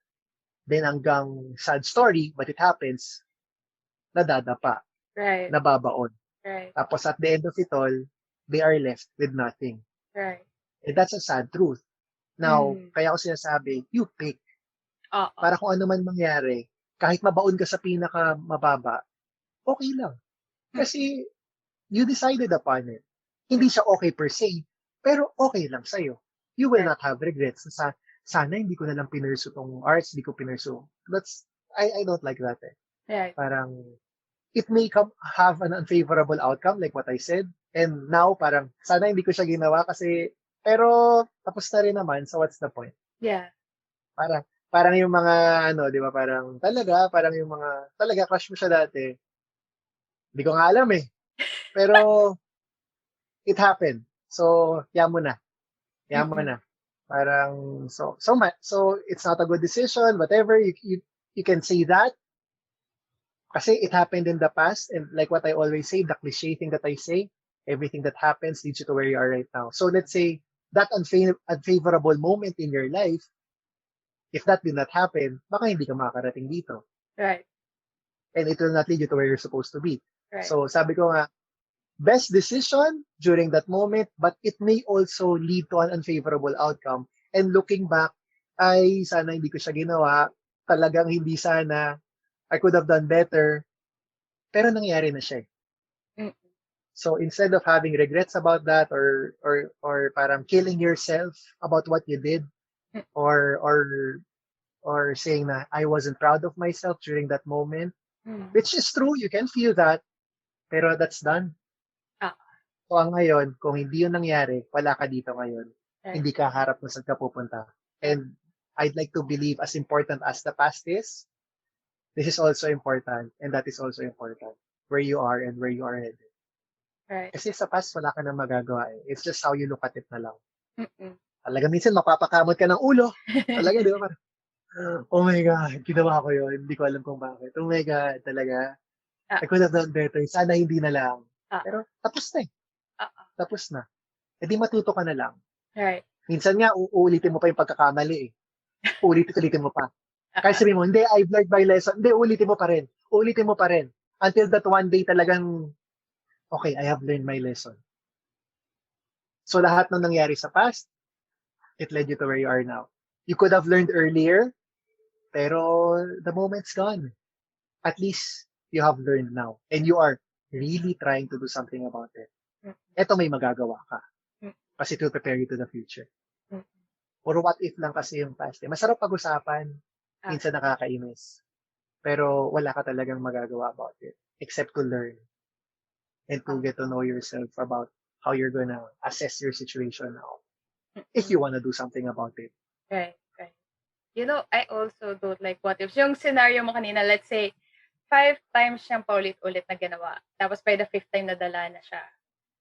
Then hanggang sad story, but it happens, nadadapa, Right. nababaon. Right. Tapos at the end of it all, they are left with nothing. Right. And that's a sad truth. Now, Mm. kaya ko sinasabi, you pick. Oo. Para kung ano man mangyari, kahit mabaon ka sa pinaka mababa, okay lang. Kasi you decided upon it. Hindi siya okay per se, pero okay lang sa'yo. You will Right. not have regrets. Sana hindi ko na lang pinursu tong arts, hindi ko pinursu. I don't like that eh. Right. Parang, it may have an unfavorable outcome, like what I said. And now, parang, sana hindi ko siya ginawa kasi, pero, tapos na rin naman, so what's the point? Yeah. Parang yung mga, ano, di ba, parang yung mga, talaga, crush mo siya dati. Hindi ko nga alam eh. Pero, it happened. So, yan mo na. Yan mo Mm-mm. na. Parang, so it's not a good decision, whatever, you can say that. Kasi it happened in the past, and like what I always say, the cliche thing that I say, everything that happens leads you to where you are right now. So let's say, that unfavorable moment in your life, if that did not happen, baka hindi ka makakarating dito. Right. And it will not lead you to where you're supposed to be. Right. So sabi ko nga, best decision during that moment, but it may also lead to an unfavorable outcome. And looking back, ay sana hindi ko siya ginawa. Talagang hindi sana. I could have done better. Pero nangyari na siya. Mm. So instead of having regrets about that or parang killing yourself about what you did or saying na I wasn't proud of myself during that moment, which is true, you can feel that, pero that's done. So ang ngayon, kung hindi yun nangyari, wala ka dito ngayon. Right. Hindi ka harap kung saan ka pupunta. And I'd like to believe as important as the past is, this is also important and that is also important. Where you are and where you are headed. Right. Kasi sa past, wala ka nang magagawa eh. It's just how you look at it na lang. Mm-mm. Talaga minsan mapapakamot ka ng ulo. Talaga, di ba? Oh my God, ginawa ko yun. Hindi ko alam kung bakit. Oh my God, talaga. I could have done better. Sana hindi na lang. Pero tapos na eh. Tapos na. E di matuto ka na lang. Right. Minsan nga, uulitin mo pa yung pagkakamali eh. Ulitin mo pa. Kaya sabihin mo, hindi, I've learned my lesson. Hindi, ulitin mo pa rin. Ulitin mo pa rin. Until that one day talagang, okay, I have learned my lesson. So lahat ng nangyari sa past, it led you to where you are now. You could have learned earlier, pero the moment's gone. At least, you have learned now. And you are really trying to do something about it. Eto may magagawa ka. Kasi it will prepare you to the future. Or what if lang kasi yung past. Masarap pag-usapan. Minsan nakakainis. Pero wala ka talagang magagawa about it. Except to learn. And to get to know yourself about how you're gonna assess your situation now. If you wanna do something about it. Right. You know, I also don't like what ifs. Yung scenario mo kanina, let's say, 5 times siyang paulit-ulit na ginawa. Tapos by the 5th time, nadala na siya.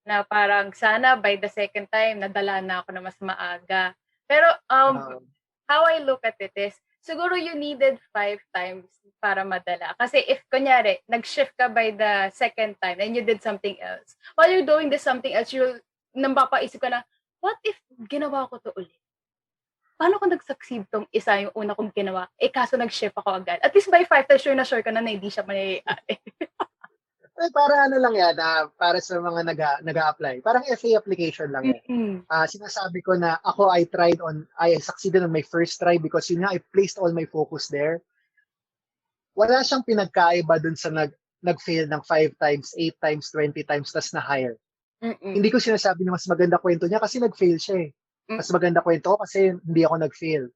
Na parang sana by the 2nd time, nadala na ako na mas maaga. Pero how I look at it is, siguro you needed 5 times para madala. Kasi if, kunyari, nag-shift ka by the 2nd time and you did something else, while you're doing this something else, napapaisip ka na, what if ginawa ko to ulit? Paano ko nag-succeed tong isa yung una kong ginawa? Kaso nag-shift ako agad. At least by 5 times, sure ka na hindi siya mangyayari. Para ano lang yan, para sa mga nag-a-apply. Parang FA application lang yan. Sinasabi ko na ako, I succeeded on my first try because yun nga, I placed all my focus there. Wala siyang pinagkaiba dun sa nag-fail ng 5 times, 8 times, 20 times, tas na-hire. Hindi ko sinasabi na mas maganda kwento niya kasi nag-fail siya eh. Mas maganda kwento ko kasi hindi ako nag-fail.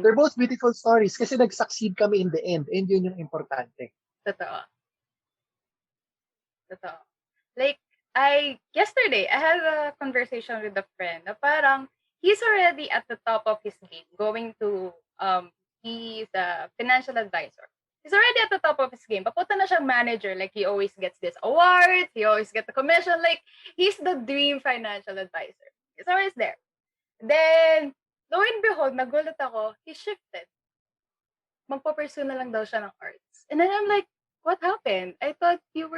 They're both beautiful stories kasi nag-succeed kami in the end and yun yung importante. Totoo. Like, yesterday, I had a conversation with a friend na parang he's already at the top of his game going to, he's a financial advisor. He's already at the top of his game. Papunta na siyang manager. Like, he always gets this award. He always gets the commission. Like, he's the dream financial advisor. He's always there. Then, lo and behold, nagulat ako, he shifted. Magpa-pursue na lang daw siya ng arts. And then I'm like, what happened? I thought you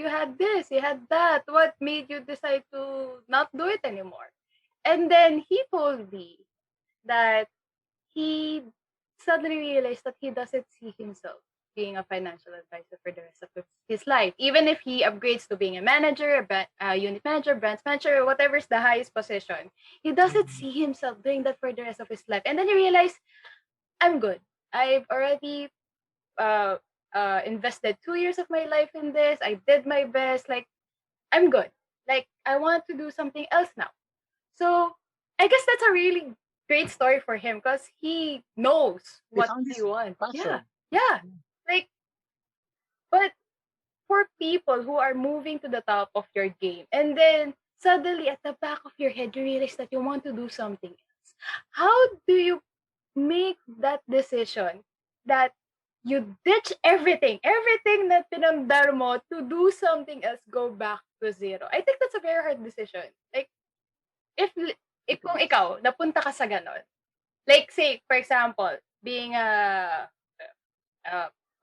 had this, you had that. What made you decide to not do it anymore? And then he told me that he suddenly realized that he doesn't see himself being a financial advisor for the rest of his life. Even if he upgrades to being a manager, a unit manager, branch manager, whatever's the highest position, he doesn't see himself doing that for the rest of his life. And then he realized, I'm good. I've already invested 2 years of my life in this. I did my best. Like, I'm good. Like, I want to do something else now. So, I guess that's a really great story for him because he knows what he wants. Yeah. Like, but for people who are moving to the top of your game and then suddenly at the back of your head, you realize that you want to do something else. How do you make that decision that you ditch everything na pinandar mo to do something else, go back to zero? I think that's a very hard decision. Like, if kung ikaw, napunta ka sa ganon, like say, for example, being a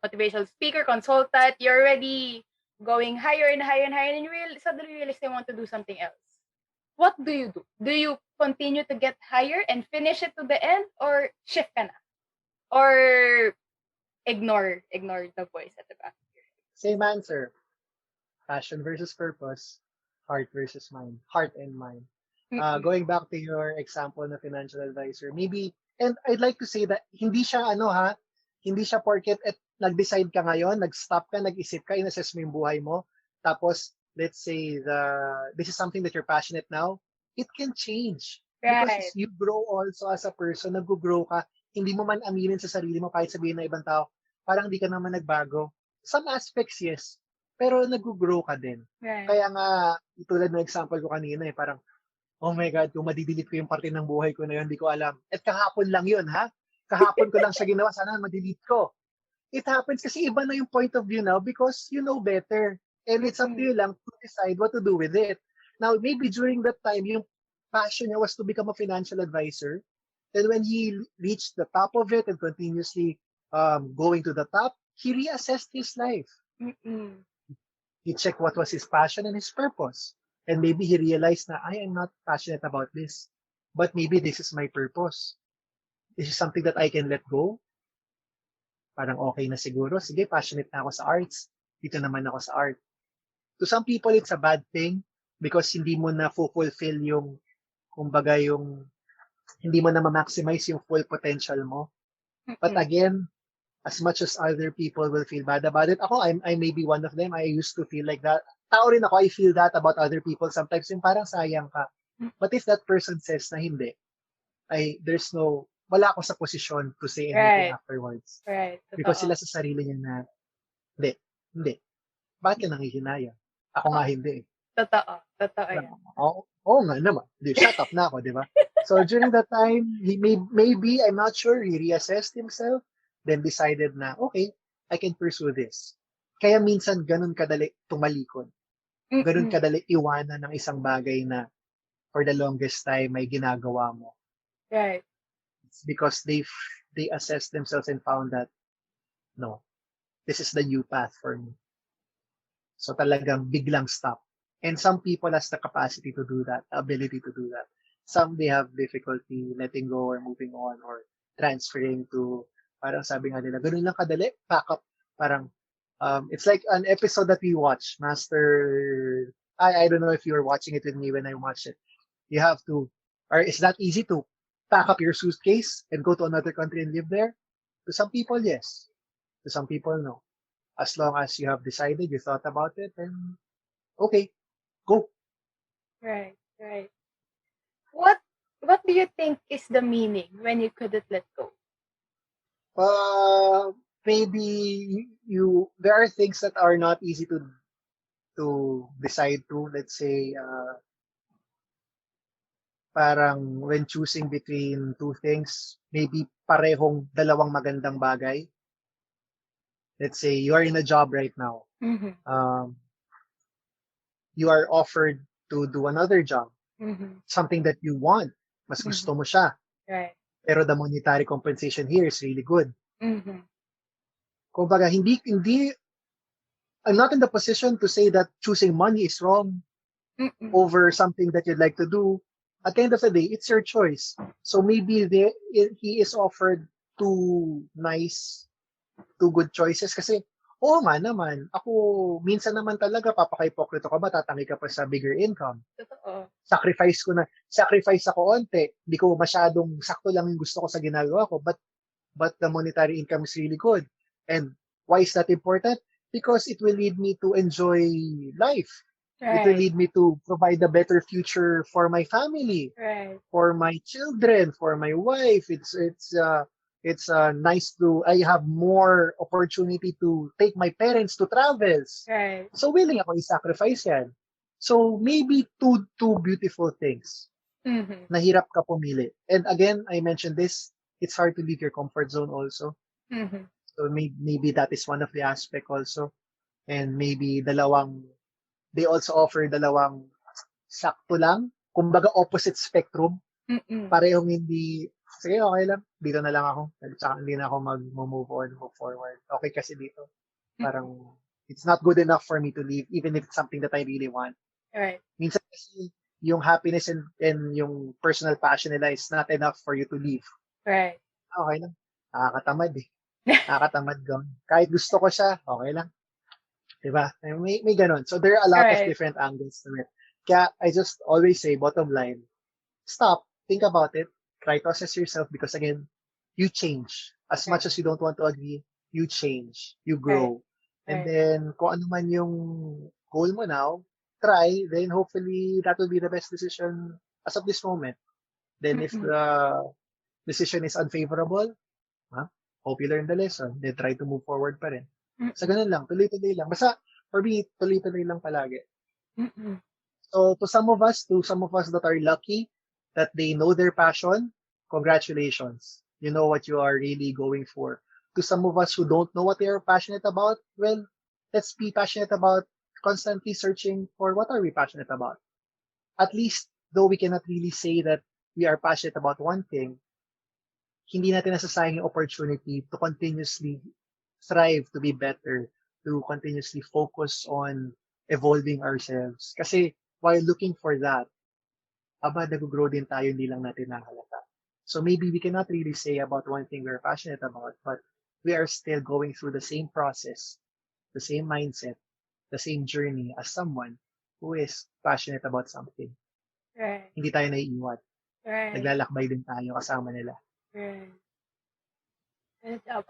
motivational speaker, consultant, you're already going higher and higher and higher, and you suddenly realize you want to do something else. what do you do? Do you continue to get higher and finish it to the end, or shift ka na? Or ignore the voice at the back? Same answer. Passion versus purpose. Heart versus mind. Heart and mind. Mm-mm. Going back to your example na financial advisor, maybe, and I'd like to say that hindi siya hindi siya porket nag-decide ka ngayon, nag-stop ka, nag-isip ka, in-assess mo yung buhay mo, tapos, let's say, this is something that you're passionate now, it can change. Because Right. you grow also as a person, nag-grow ka, hindi mo man aminin sa sarili mo, kahit sabihin na ibang tao, parang hindi ka naman nagbago. Some aspects, yes, pero nag-grow ka din. Right. Kaya nga, tulad ng example ko kanina, parang, oh my God, kung madidelete ko yung parte ng buhay ko na yun, hindi ko alam. At kahapon lang yun, ha? Kahapon ko lang siya ginawa, sana madelete ko. It happens kasi iba na yung point of view now because you know better. And it's up to you lang to decide what to do with it. Now, maybe during that time, yung passion niya was to become a financial advisor. Then when he reached the top of it and continuously going to the top, he reassessed his life. Mm-mm. He checked what was his passion and his purpose. And maybe he realized na, I am not passionate about this. But maybe this is my purpose. This is something that I can let go. Parang okay na siguro. Sige, passionate na ako sa arts. Dito naman ako sa art. To some people, it's a bad thing because hindi mo na fulfill yung, kumbaga yung, hindi mo na ma-maximize yung full potential mo. But again, as much as other people will feel bad about it, ako, I may be one of them. I used to feel like that. Tao rin ako, I feel that about other people. Sometimes yung parang sayang ka. But if that person says na hindi, wala ako sa posisyon to say anything afterwards. Right. Because sila sa sarili niya na, hindi. Bakit ka nangihinaya? Ako nga hindi. Totoo yan. Oo nga naman. Shut up na ako, di ba? So during that time, maybe, I'm not sure, he reassessed himself, then decided na, okay, I can pursue this. Kaya minsan ganun kadali tumalikod. Ganun kadali iwanan ng isang bagay na for the longest time may ginagawa mo. Right. It's because they assessed themselves and found that, no, this is the new path for me. So talagang biglang stop. And some people has the capacity to do that, the ability to do that. Some, they have difficulty letting go or moving on or transferring to, parang sabi nga nila, ganun lang kadali, pack up. Parang, it's like an episode that we watch, Master, I don't know if you were watching it with me when I watched it. You have to, or it's that easy to pack up your suitcase and go to another country and live there? To some people, yes. To some people, no. As long as you have decided, you thought about it, then okay, go. Right. What do you think is the meaning when you couldn't let go? Maybe there are things that are not easy to decide to. Let's say, parang when choosing between two things, maybe parehong dalawang magandang bagay. Let's say you are in a job right now. You are offered to do another job. Something that you want. Mas gusto mo siya. Right. Pero the monetary compensation here is really good. Kumbaga, I'm not in the position to say that choosing money is wrong over something that you'd like to do. At the end of the day, it's your choice. So maybe he is offered two good choices kasi, oo nga naman, ako, minsan naman talaga, papaka-hipokrito ka ba, tatangi ka pa sa bigger income. Totoo. Sacrifice ako onte, hindi ko masyadong sakto lang yung gusto ko sa ginagawa ko, but the monetary income is really good. And why is that important? Because it will lead me to enjoy life. Right. It will lead me to provide a better future for my family, right, for my children, for my wife. It's nice to, I have more opportunity to take my parents to travels. Right. So willing ako i-sacrifice yan. So maybe two beautiful things. Nahirap ka pumili. And again, I mentioned this, it's hard to leave your comfort zone also. So maybe that is one of the aspect also. And maybe they also offer dalawang sakto lang. Kumbaga opposite spectrum. Parehong hindi, sige, okay lang. Dito na lang ako. Tsaka hindi na ako mag-move on, move forward. Okay kasi dito. Parang, it's not good enough for me to leave, even if it's something that I really want. Right. Minsan kasi, yung happiness and yung personal passion nila is not enough for you to leave. Right. Okay lang. Nakakatamad eh. Nakakatamad gawin. Kahit gusto ko siya, okay lang. Diba? May ganun. So there are a lot of Right. different angles to it. Kaya I just always say, bottom line, stop, think about it, try to assess yourself because again, you change. As Right. much as you don't want to agree, you change, you Right. grow. And Right. then, kung ano man yung goal mo now, try, then hopefully that will be the best decision as of this moment. Then if Mm-mm. the decision is unfavorable, huh? Hope you learn the lesson. Then try to move forward pa rin. Sa Mm-mm. ganun lang, tuloy-tuloy lang. Basta, for me, tuloy-tuloy lang palagi. Mm-mm. So to some of us that are lucky that they know their passion, congratulations. You know what you are really going for. To some of us who don't know what they are passionate about, well, let's be passionate about constantly searching for what are we passionate about. At least, though we cannot really say that we are passionate about one thing, hindi natin nasasayang yung opportunity to continuously strive to be better, to continuously focus on evolving ourselves. Kasi while looking for that, nag-grow din tayo, hindi lang natin nahalata. So maybe we cannot really say about one thing we're passionate about, but we are still going through the same process, the same mindset, the same journey as someone who is passionate about something. Right. Hindi tayo naiiwan. Right. Naglalakbay din tayo kasama nila. Right. Good job.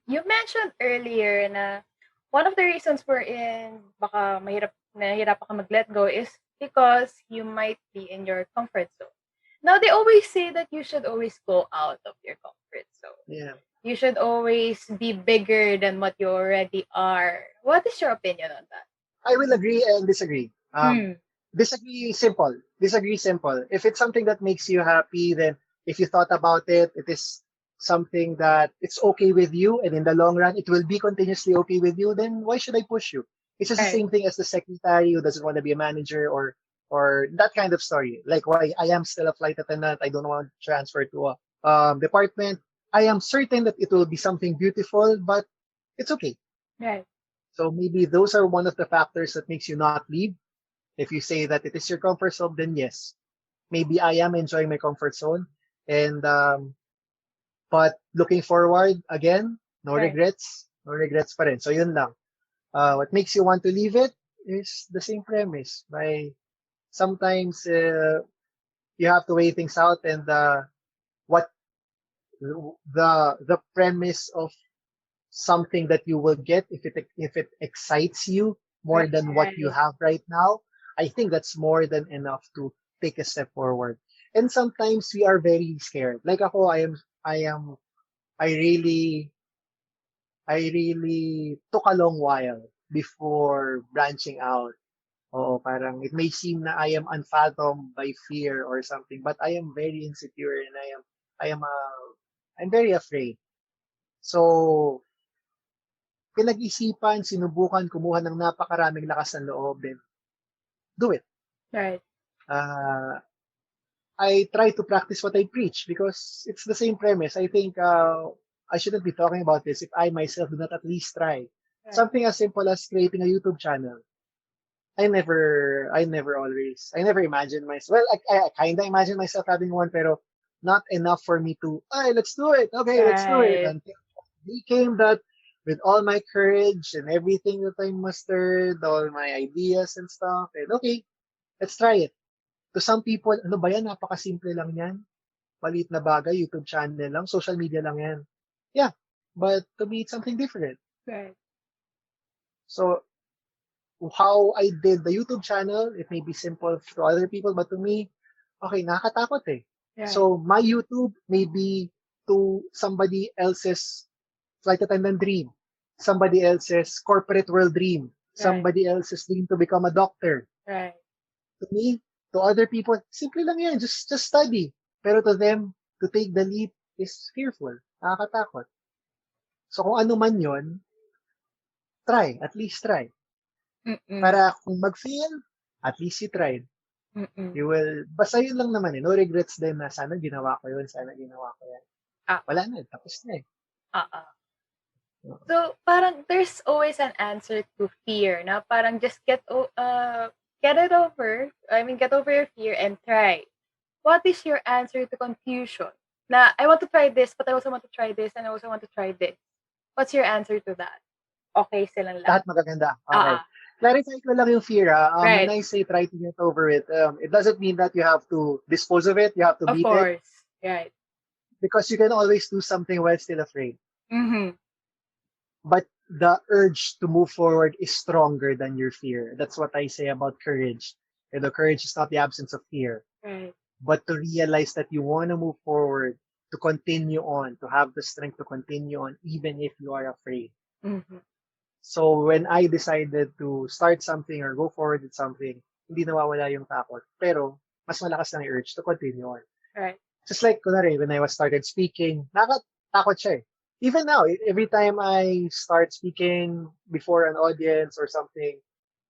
You mentioned earlier na one of the reasons wherein baka nahihirapan ka mag-let go is because you might be in your comfort zone. Now, they always say that you should always go out of your comfort zone. Yeah. You should always be bigger than what you already are. What is your opinion on that? I will agree and disagree. Disagree simple. Disagree simple. If it's something that makes you happy, then if you thought about it, it is something that it's okay with you, and in the long run, it will be continuously okay with you, then why should I push you? It's just the Right. same thing as the secretary who doesn't want to be a manager or that kind of story. Like why I am still a flight attendant, I don't want to transfer to a department. I am certain that it will be something beautiful, but it's okay. Right. So maybe those are one of the factors that makes you not leave. If you say that it is your comfort zone, then yes, maybe I am enjoying my comfort zone. And but looking forward again, no Right. regrets, no regrets pa rin. So yun lang. What makes you want to leave it is the same premise. By sometimes you have to weigh things out, and what the premise of something that you will get if it excites you more than what you Right. have right now, I think that's more than enough to take a step forward. And sometimes we are very scared. Like ako, I really, I really took a long while before branching out. Oo, parang it may seem na I am unfathomed by fear or something, but I am very insecure and I am, I'm very afraid. So, pinag-isipan, sinubukan, kumuha ng napakaraming lakas ng loob, then do it. Right. Uh, I try to practice what I preach because it's the same premise. I think I shouldn't be talking about this if I myself do not at least try. Right. Something as simple as creating a YouTube channel. I never imagined myself. Well, I kind of imagine myself having one, pero not enough for me to, hey, let's do it. Okay, let's do it. Right. Until it became that with all my courage and everything that I mustered, all my ideas and stuff, and okay, let's try it. To some people, ano ba yan? Napakasimple lang yan. Maliit na bagay, YouTube channel lang, social media lang yan. Yeah, but to me, it's something different. Right. So, how I did the YouTube channel, it may be simple to other people, but to me, okay, nakakatakot eh. Right. So, my YouTube may be to somebody else's flight attendant dream, somebody else's corporate world dream, Right. somebody else's dream to become a doctor. Right. To me, to other people, simple lang yan, just study. Pero to them, to take the leap is fearful, nakakatakot. So, kung ano man yon, try, at least try. Mm-mm. Para kung mag-fail, at least you tried. Mm-mm. You will, basta yun lang naman eh. No regrets din na sana ginawa ko yun, sana ginawa ko yan. Wala na, tapos na eh. So, parang there's always an answer to fear, na parang just get over your fear and try. What is your answer to confusion? Na, I want to try this, but I also want to try this, and I also want to try this. What's your answer to that? Okay silang lahat. Lahat magaganda. Okay. Ah, Clarify ko lang yung fear. When right. I say try to get over it, it doesn't mean that you have to dispose of it, you have to Of beat it, course. Right. because you can always do something while still afraid. Mm-hmm. But the urge to move forward is stronger than your fear. That's what I say about courage. Courage is not the absence of fear, Right. but to realize that you want to move forward, to continue on, to have the strength to continue on, even if you are afraid. Mm-hmm. So when I decided to start something or go forward with something, hindi nawawala yung takot. Pero mas malakas na yung urge to continue on. Right. Just like, kunwari, when I was started speaking, nakatakot siya eh. Even now, every time I start speaking before an audience or something,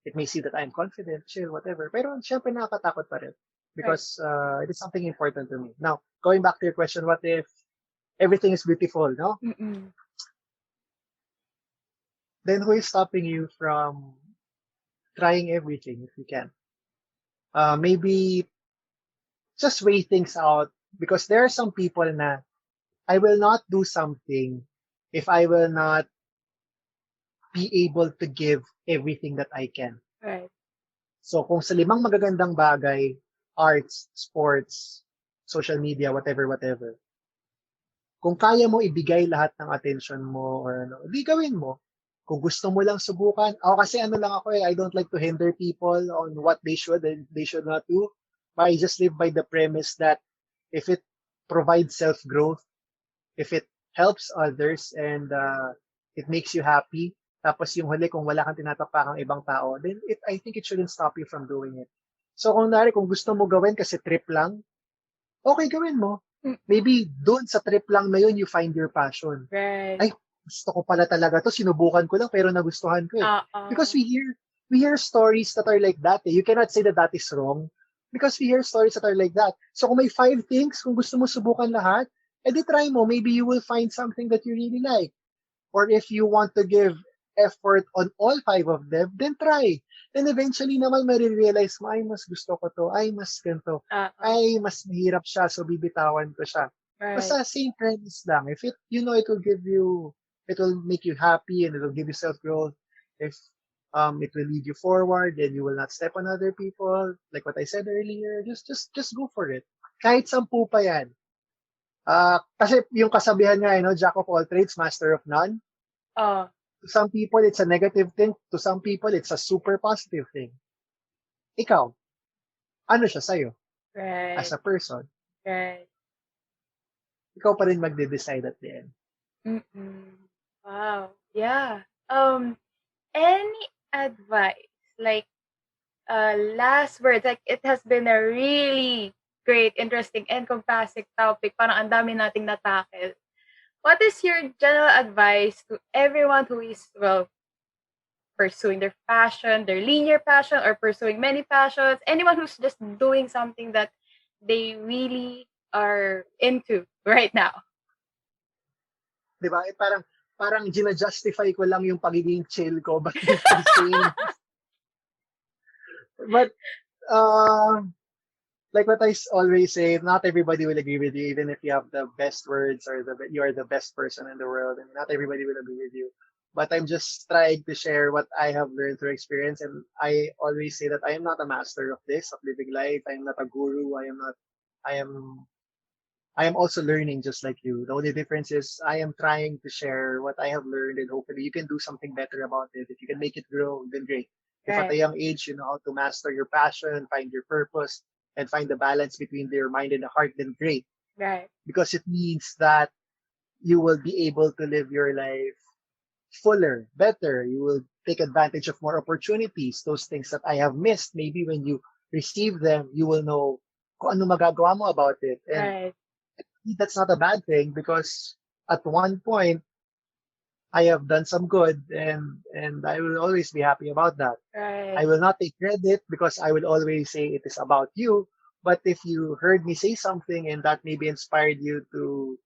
it may see that I'm confident, chill, whatever. Pero syempre nakakatakot pa rin. Right. Because it is something important to me. Now, going back to your question, what if everything is beautiful, no? Mm-mm. Then who is stopping you from trying everything if you can? Maybe just weigh things out, because there are some people na I will not do something if I will not be able to give everything that I can. Right. So kung sa 5 magagandang bagay, arts, sports, social media, whatever, kung kaya mo ibigay lahat ng attention mo or ano, di gawin mo. Kung gusto mo lang subukan, ako kasi ano lang ako I don't like to hinder people on what they should and they should not do. But I just live by the premise that if it provides self-growth, if it helps others and it makes you happy, tapos yung huli kung wala kang tinatapakang ibang tao, then I think it shouldn't stop you from doing it. So kung gusto mo gawin kasi trip lang, okay, gawin mo. Maybe doon sa trip lang na yun, you find your passion. Right. Ay, gusto ko pala talaga to, sinubukan ko lang pero nagustuhan ko eh. Because we hear stories that are like that eh. You cannot say that that is wrong because we hear stories that are like that. So kung may 5 things, kung gusto mo subukan lahat, edi try mo. Maybe you will find something that you really like. Or if you want to give effort on all 5 of them, then try. Then eventually naman marirealize mo, ay, mas gusto ko to, ay, mas ganito, ay, mas mahirap siya, so bibitawan ko siya. Right. Basta same premise lang. If it, it will make you happy and it will give you self-growth. If it will lead you forward and you will not step on other people, like what I said earlier, just go for it. Kahit 10 pa yan. Kasi yung kasabihan nga, Jack of all trades, master of none. To some people, it's a negative thing. To some people, it's a super positive thing. Ikaw, ano siya sa'yo? Right. As a person. Right. Ikaw pa rin magde-decide at the end. Mm-mm. Wow. Yeah. Any advice, like, last words, like, it has been a really great, interesting, encompassing topic. Parang ang dami nating natakil. What is your general advice to everyone who is, pursuing their passion, their linear passion, or pursuing many passions? Anyone who's just doing something that they really are into right now? Diba? Parang gina-justify ko lang yung pagiging chill ko by saying but like what I always say, not everybody will agree with you, even if you have the best words or you are the best person in the world, and not everybody will agree with you. But I'm just trying to share what I have learned through experience, and I always say that I am not a master of this, of living life. I am not a guru. I am also learning just like you. The only difference is I am trying to share what I have learned, and hopefully you can do something better about it. If you can make it grow, then great. If at a young age you know how to master your passion, find your purpose, and find the balance between your mind and the heart, then great. Right. Because it means that you will be able to live your life fuller, better. You will take advantage of more opportunities. Those things that I have missed, maybe when you receive them, you will know kung ano magagawa mo about it. And that's not a bad thing because at one point, I have done some good and I will always be happy about that. Right. I will not take credit because I will always say it is about you. But if you heard me say something and that maybe inspired you to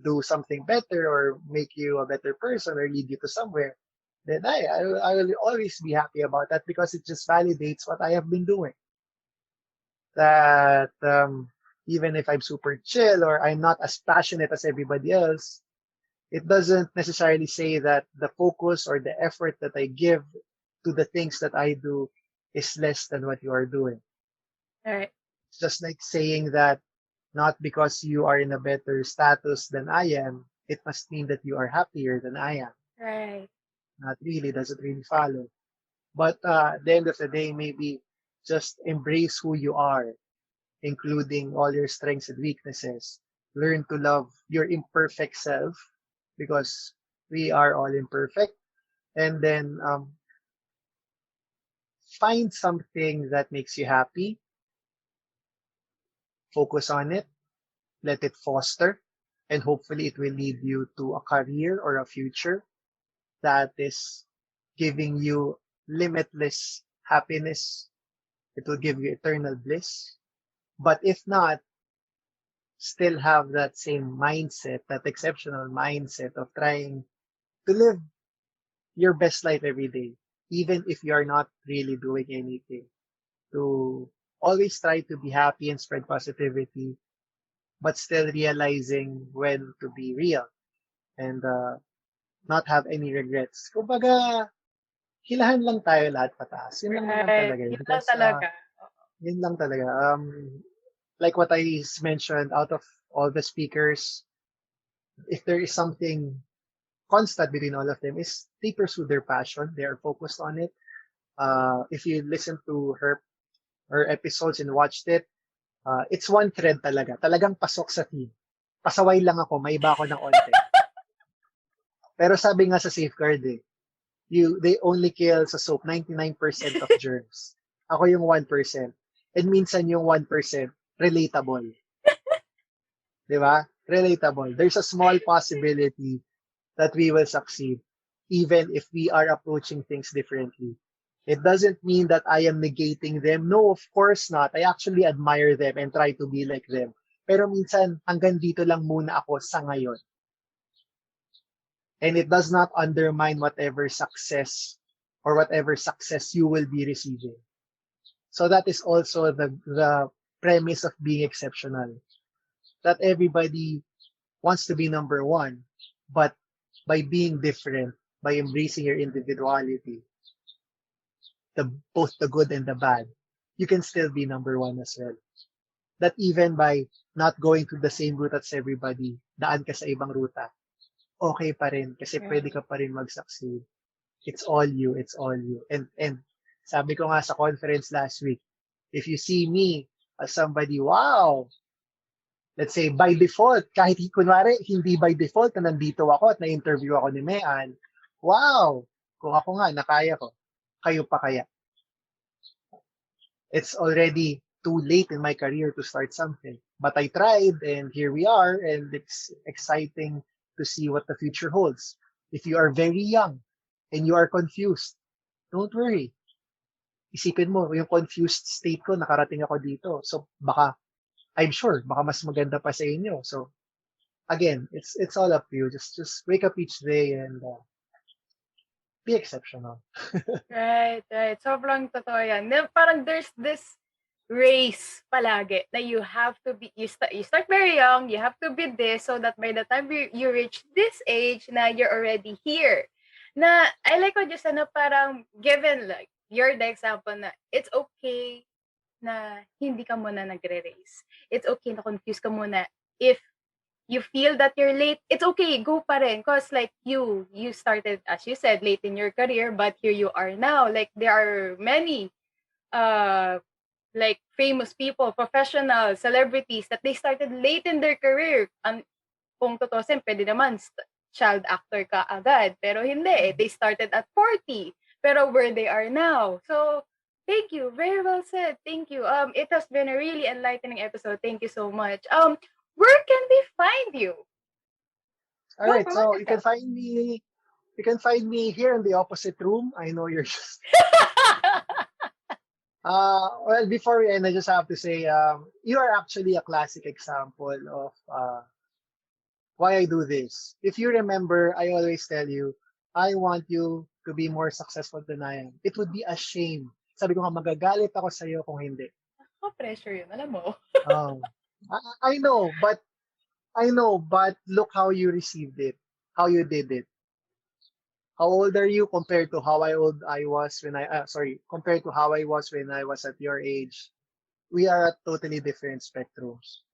do something better or make you a better person or lead you to somewhere, then I will always be happy about that because it just validates what I have been doing. That even if I'm super chill or I'm not as passionate as everybody else, it doesn't necessarily say that the focus or the effort that I give to the things that I do is less than what you are doing. Right. It's just like saying that not because you are in a better status than I am, it must mean that you are happier than I am. Right. Not really, doesn't really follow. But at the end of the day, maybe just embrace who you are, including all your strengths and weaknesses. Learn to love your imperfect self because we are all imperfect. And then find something that makes you happy, focus on it, let it foster, and hopefully it will lead you to a career or a future that is giving you limitless happiness. It will give you eternal bliss. But if not, still have that same mindset, that exceptional mindset of trying to live your best life every day, even if you are not really doing anything. To always try to be happy and spread positivity, but still realizing when to be real and not have any regrets. Kumbaga, hilahan lang tayo lahat pataas. Yun lang naman Right. talaga. Yun lang Because talaga. yun lang talaga. Like what I mentioned, out of all the speakers, if there is something constant between all of them is they pursue their passion. They are focused on it. If you listen to her episodes and watched it, it's one thread talaga. Talagang pasok sa team. Pasaway lang ako, may iba ako ng onte. Pero sabi nga sa safeguard they only kill sa soap 99% of germs. Ako yung 1%. And minsan yung 1% relatable. Di ba? Relatable. There's a small possibility that we will succeed even if we are approaching things differently. It doesn't mean that I am negating them. No, of course not. I actually admire them and try to be like them. Pero minsan, hanggang dito lang muna ako sa ngayon. And it does not undermine whatever success or whatever success you will be receiving. So that is also the premise of being exceptional. That everybody wants to be number one, but by being different, by embracing your individuality, both the good and the bad, you can still be number one as well. That even by not going to the same route as everybody, daan ka sa ibang ruta, okay pa rin kasi Right. pwede ka pa rin mag-succeed. It's all you, it's all you. And sabi ko nga sa conference last week, if you see me as somebody, wow, let's say by default, kahit kunwari hindi by default na nandito ako at na-interview ako ni Mean, wow, kung ako nga, nakaya ko, kayo pa kaya? It's already too late in my career to start something. But I tried and here we are and it's exciting to see what the future holds. If you are very young and you are confused, don't worry. Isipin mo, yung confused state ko, nakarating ako dito. So baka, I'm sure, baka mas maganda pa sa inyo. So again, it's all up to you. Just wake up each day and be exceptional. Right, right. Sobrang totoo yan. Parang there's this race palagi na you have to be, you start very young, you have to be this so that by the time you reach this age na you're already here. Na, I like what you said na parang given like, you're the example na it's okay na hindi ka muna nagre-race. It's okay na confused ka muna. If you feel that you're late, it's okay, go pa rin. Because like you started, as you said, late in your career, but here you are now. Like there are many like famous people, professionals, celebrities that they started late in their career. Kung tutusin, pwede naman child actor ka agad. Pero hindi, they started at 40. Pero where they are now. So, thank you. Very well said. Thank you. It has been a really enlightening episode. Thank you so much. Where can we find you? All Go right, promote so yourself. you can find me here in the opposite room. I know you're just well, before we end, I just have to say, you are actually a classic example of why I do this. If you remember, I always tell you, I want you to be more successful than I am. It would be a shame. Sabi ko nga, magagalit ako sa'yo kung hindi. Pressure yun, alam mo. Um, I know, but look how you received it, how you did it. How old are you compared to how old I was when compared to how I was when I was at your age? We are at totally different spectrums.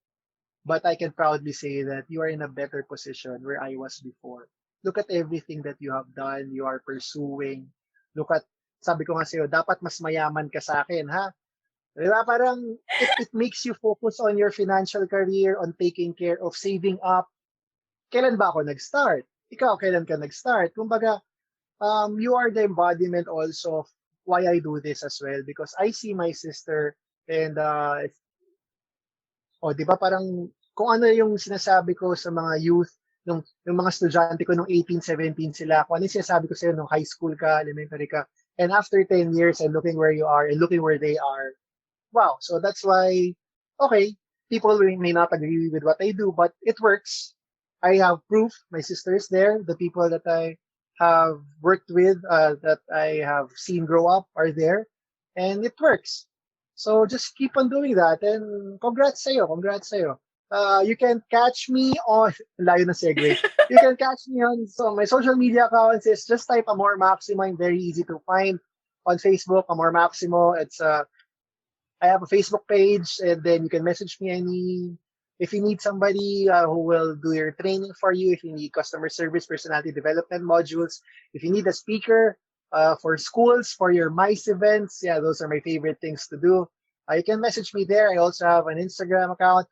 But I can proudly say that you are in a better position where I was before. Look at everything that you have done, you are pursuing. Look at, sabi ko nga sa'yo, dapat mas mayaman ka sa akin, ha? Diba? Parang, it makes you focus on your financial career, on taking care of saving up. Kailan ba ako nag-start? Ikaw, kailan ka nag-start? Kumbaga, you are the embodiment also of why I do this as well because I see my sister and di ba parang kung ano yung sinasabi ko sa mga youth yung mga estudyante ko nung 18, 17 sila, kung ano yung sinasabi ko sa nung high school ka, elementary ka, and after 10 years and looking where you are and looking where they are. Wow. So that's why, okay, people may not agree with what I do, but it works. I have proof. My sister is there. The people that I have worked with, that I have seen grow up are there. And it works. So just keep on doing that. And congrats sa'yo. You can catch me on, layo na segue. You can catch me on my social media accounts. Is just type Amor Maximo. I'm very easy to find on Facebook, Amor Maximo. I have a Facebook page, and then you can message me if you need somebody who will do your training for you, if you need customer service, personality development modules, if you need a speaker for schools, for your MICE events, yeah, those are my favorite things to do. You can message me there. I also have an Instagram account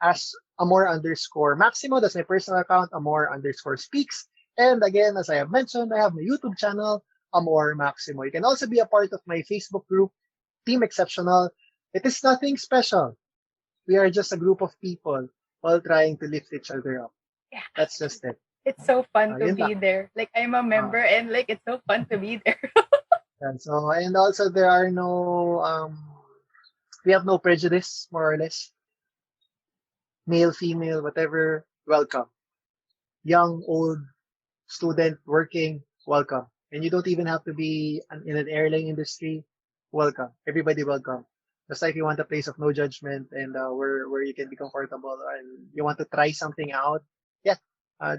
as Amor_Maximo. That's my personal account, Amor_Speaks. And again, as I have mentioned, I have my YouTube channel, Amor Maximo. You can also be a part of my Facebook group, Team Exceptional. It is nothing special. We are just a group of people all trying to lift each other up. Yeah. That's just it. It's so fun to be there. Like, I'm a member and like, it's so fun to be there. And also there are no, we have no prejudice, more or less. Male, female, whatever, welcome. Young, old, student, working, welcome. And you don't even have to be in an airline industry, welcome. Everybody welcome. Just like you want a place of no judgment and where you can be comfortable and you want to try something out,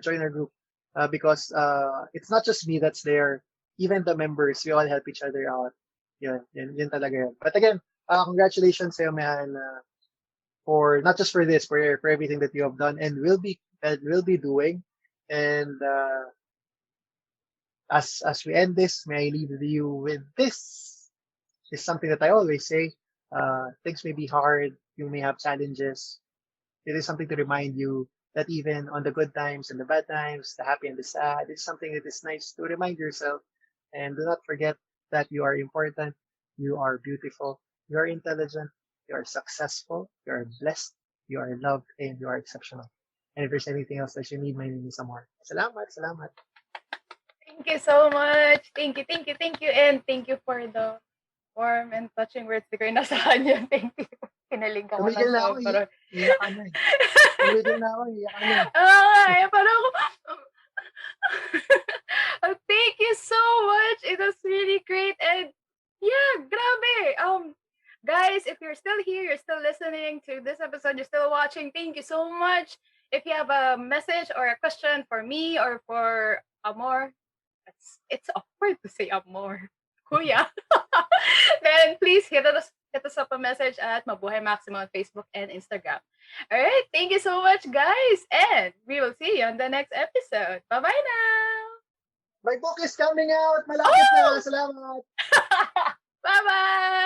join our group. Because it's not just me that's there. Even the members, we all help each other out. Yun talaga yun. But again, congratulations sa'yo, man, for not just for this, for everything that you have done and will be doing. And as we end this, may I leave you with this. It's something that I always say. Things may be hard. You may have challenges. It is something to remind you that even on the good times and the bad times, the happy and the sad, it's something that is nice to remind yourself. And do not forget that you are important, you are beautiful, you are intelligent, you are successful, you are blessed, you are loved, and you are exceptional. And if there's anything else that you need, my name is Amor. Salamat. Thank you so much. Thank you. And thank you for the warm and touching words. Di ko yung nasahan yun. Thank you. Kinalig ako Tumigil na ako. Iyakan na. Tumigil na ako. Iyakan na. Parang thank you so much. It was really great. And yeah, grabe. Guys, if you're still here, you're still listening to this episode, you're still watching, thank you so much. If you have a message or a question for me or for Amor, it's awkward to say Amor. Kuya. Then please hit us up a message at Mabuhai Maximo on Facebook and Instagram. All right. Thank you so much, guys. And we will see you on the next episode. Bye-bye now. My book is coming out. Malapit na. Salamat. Bye-bye.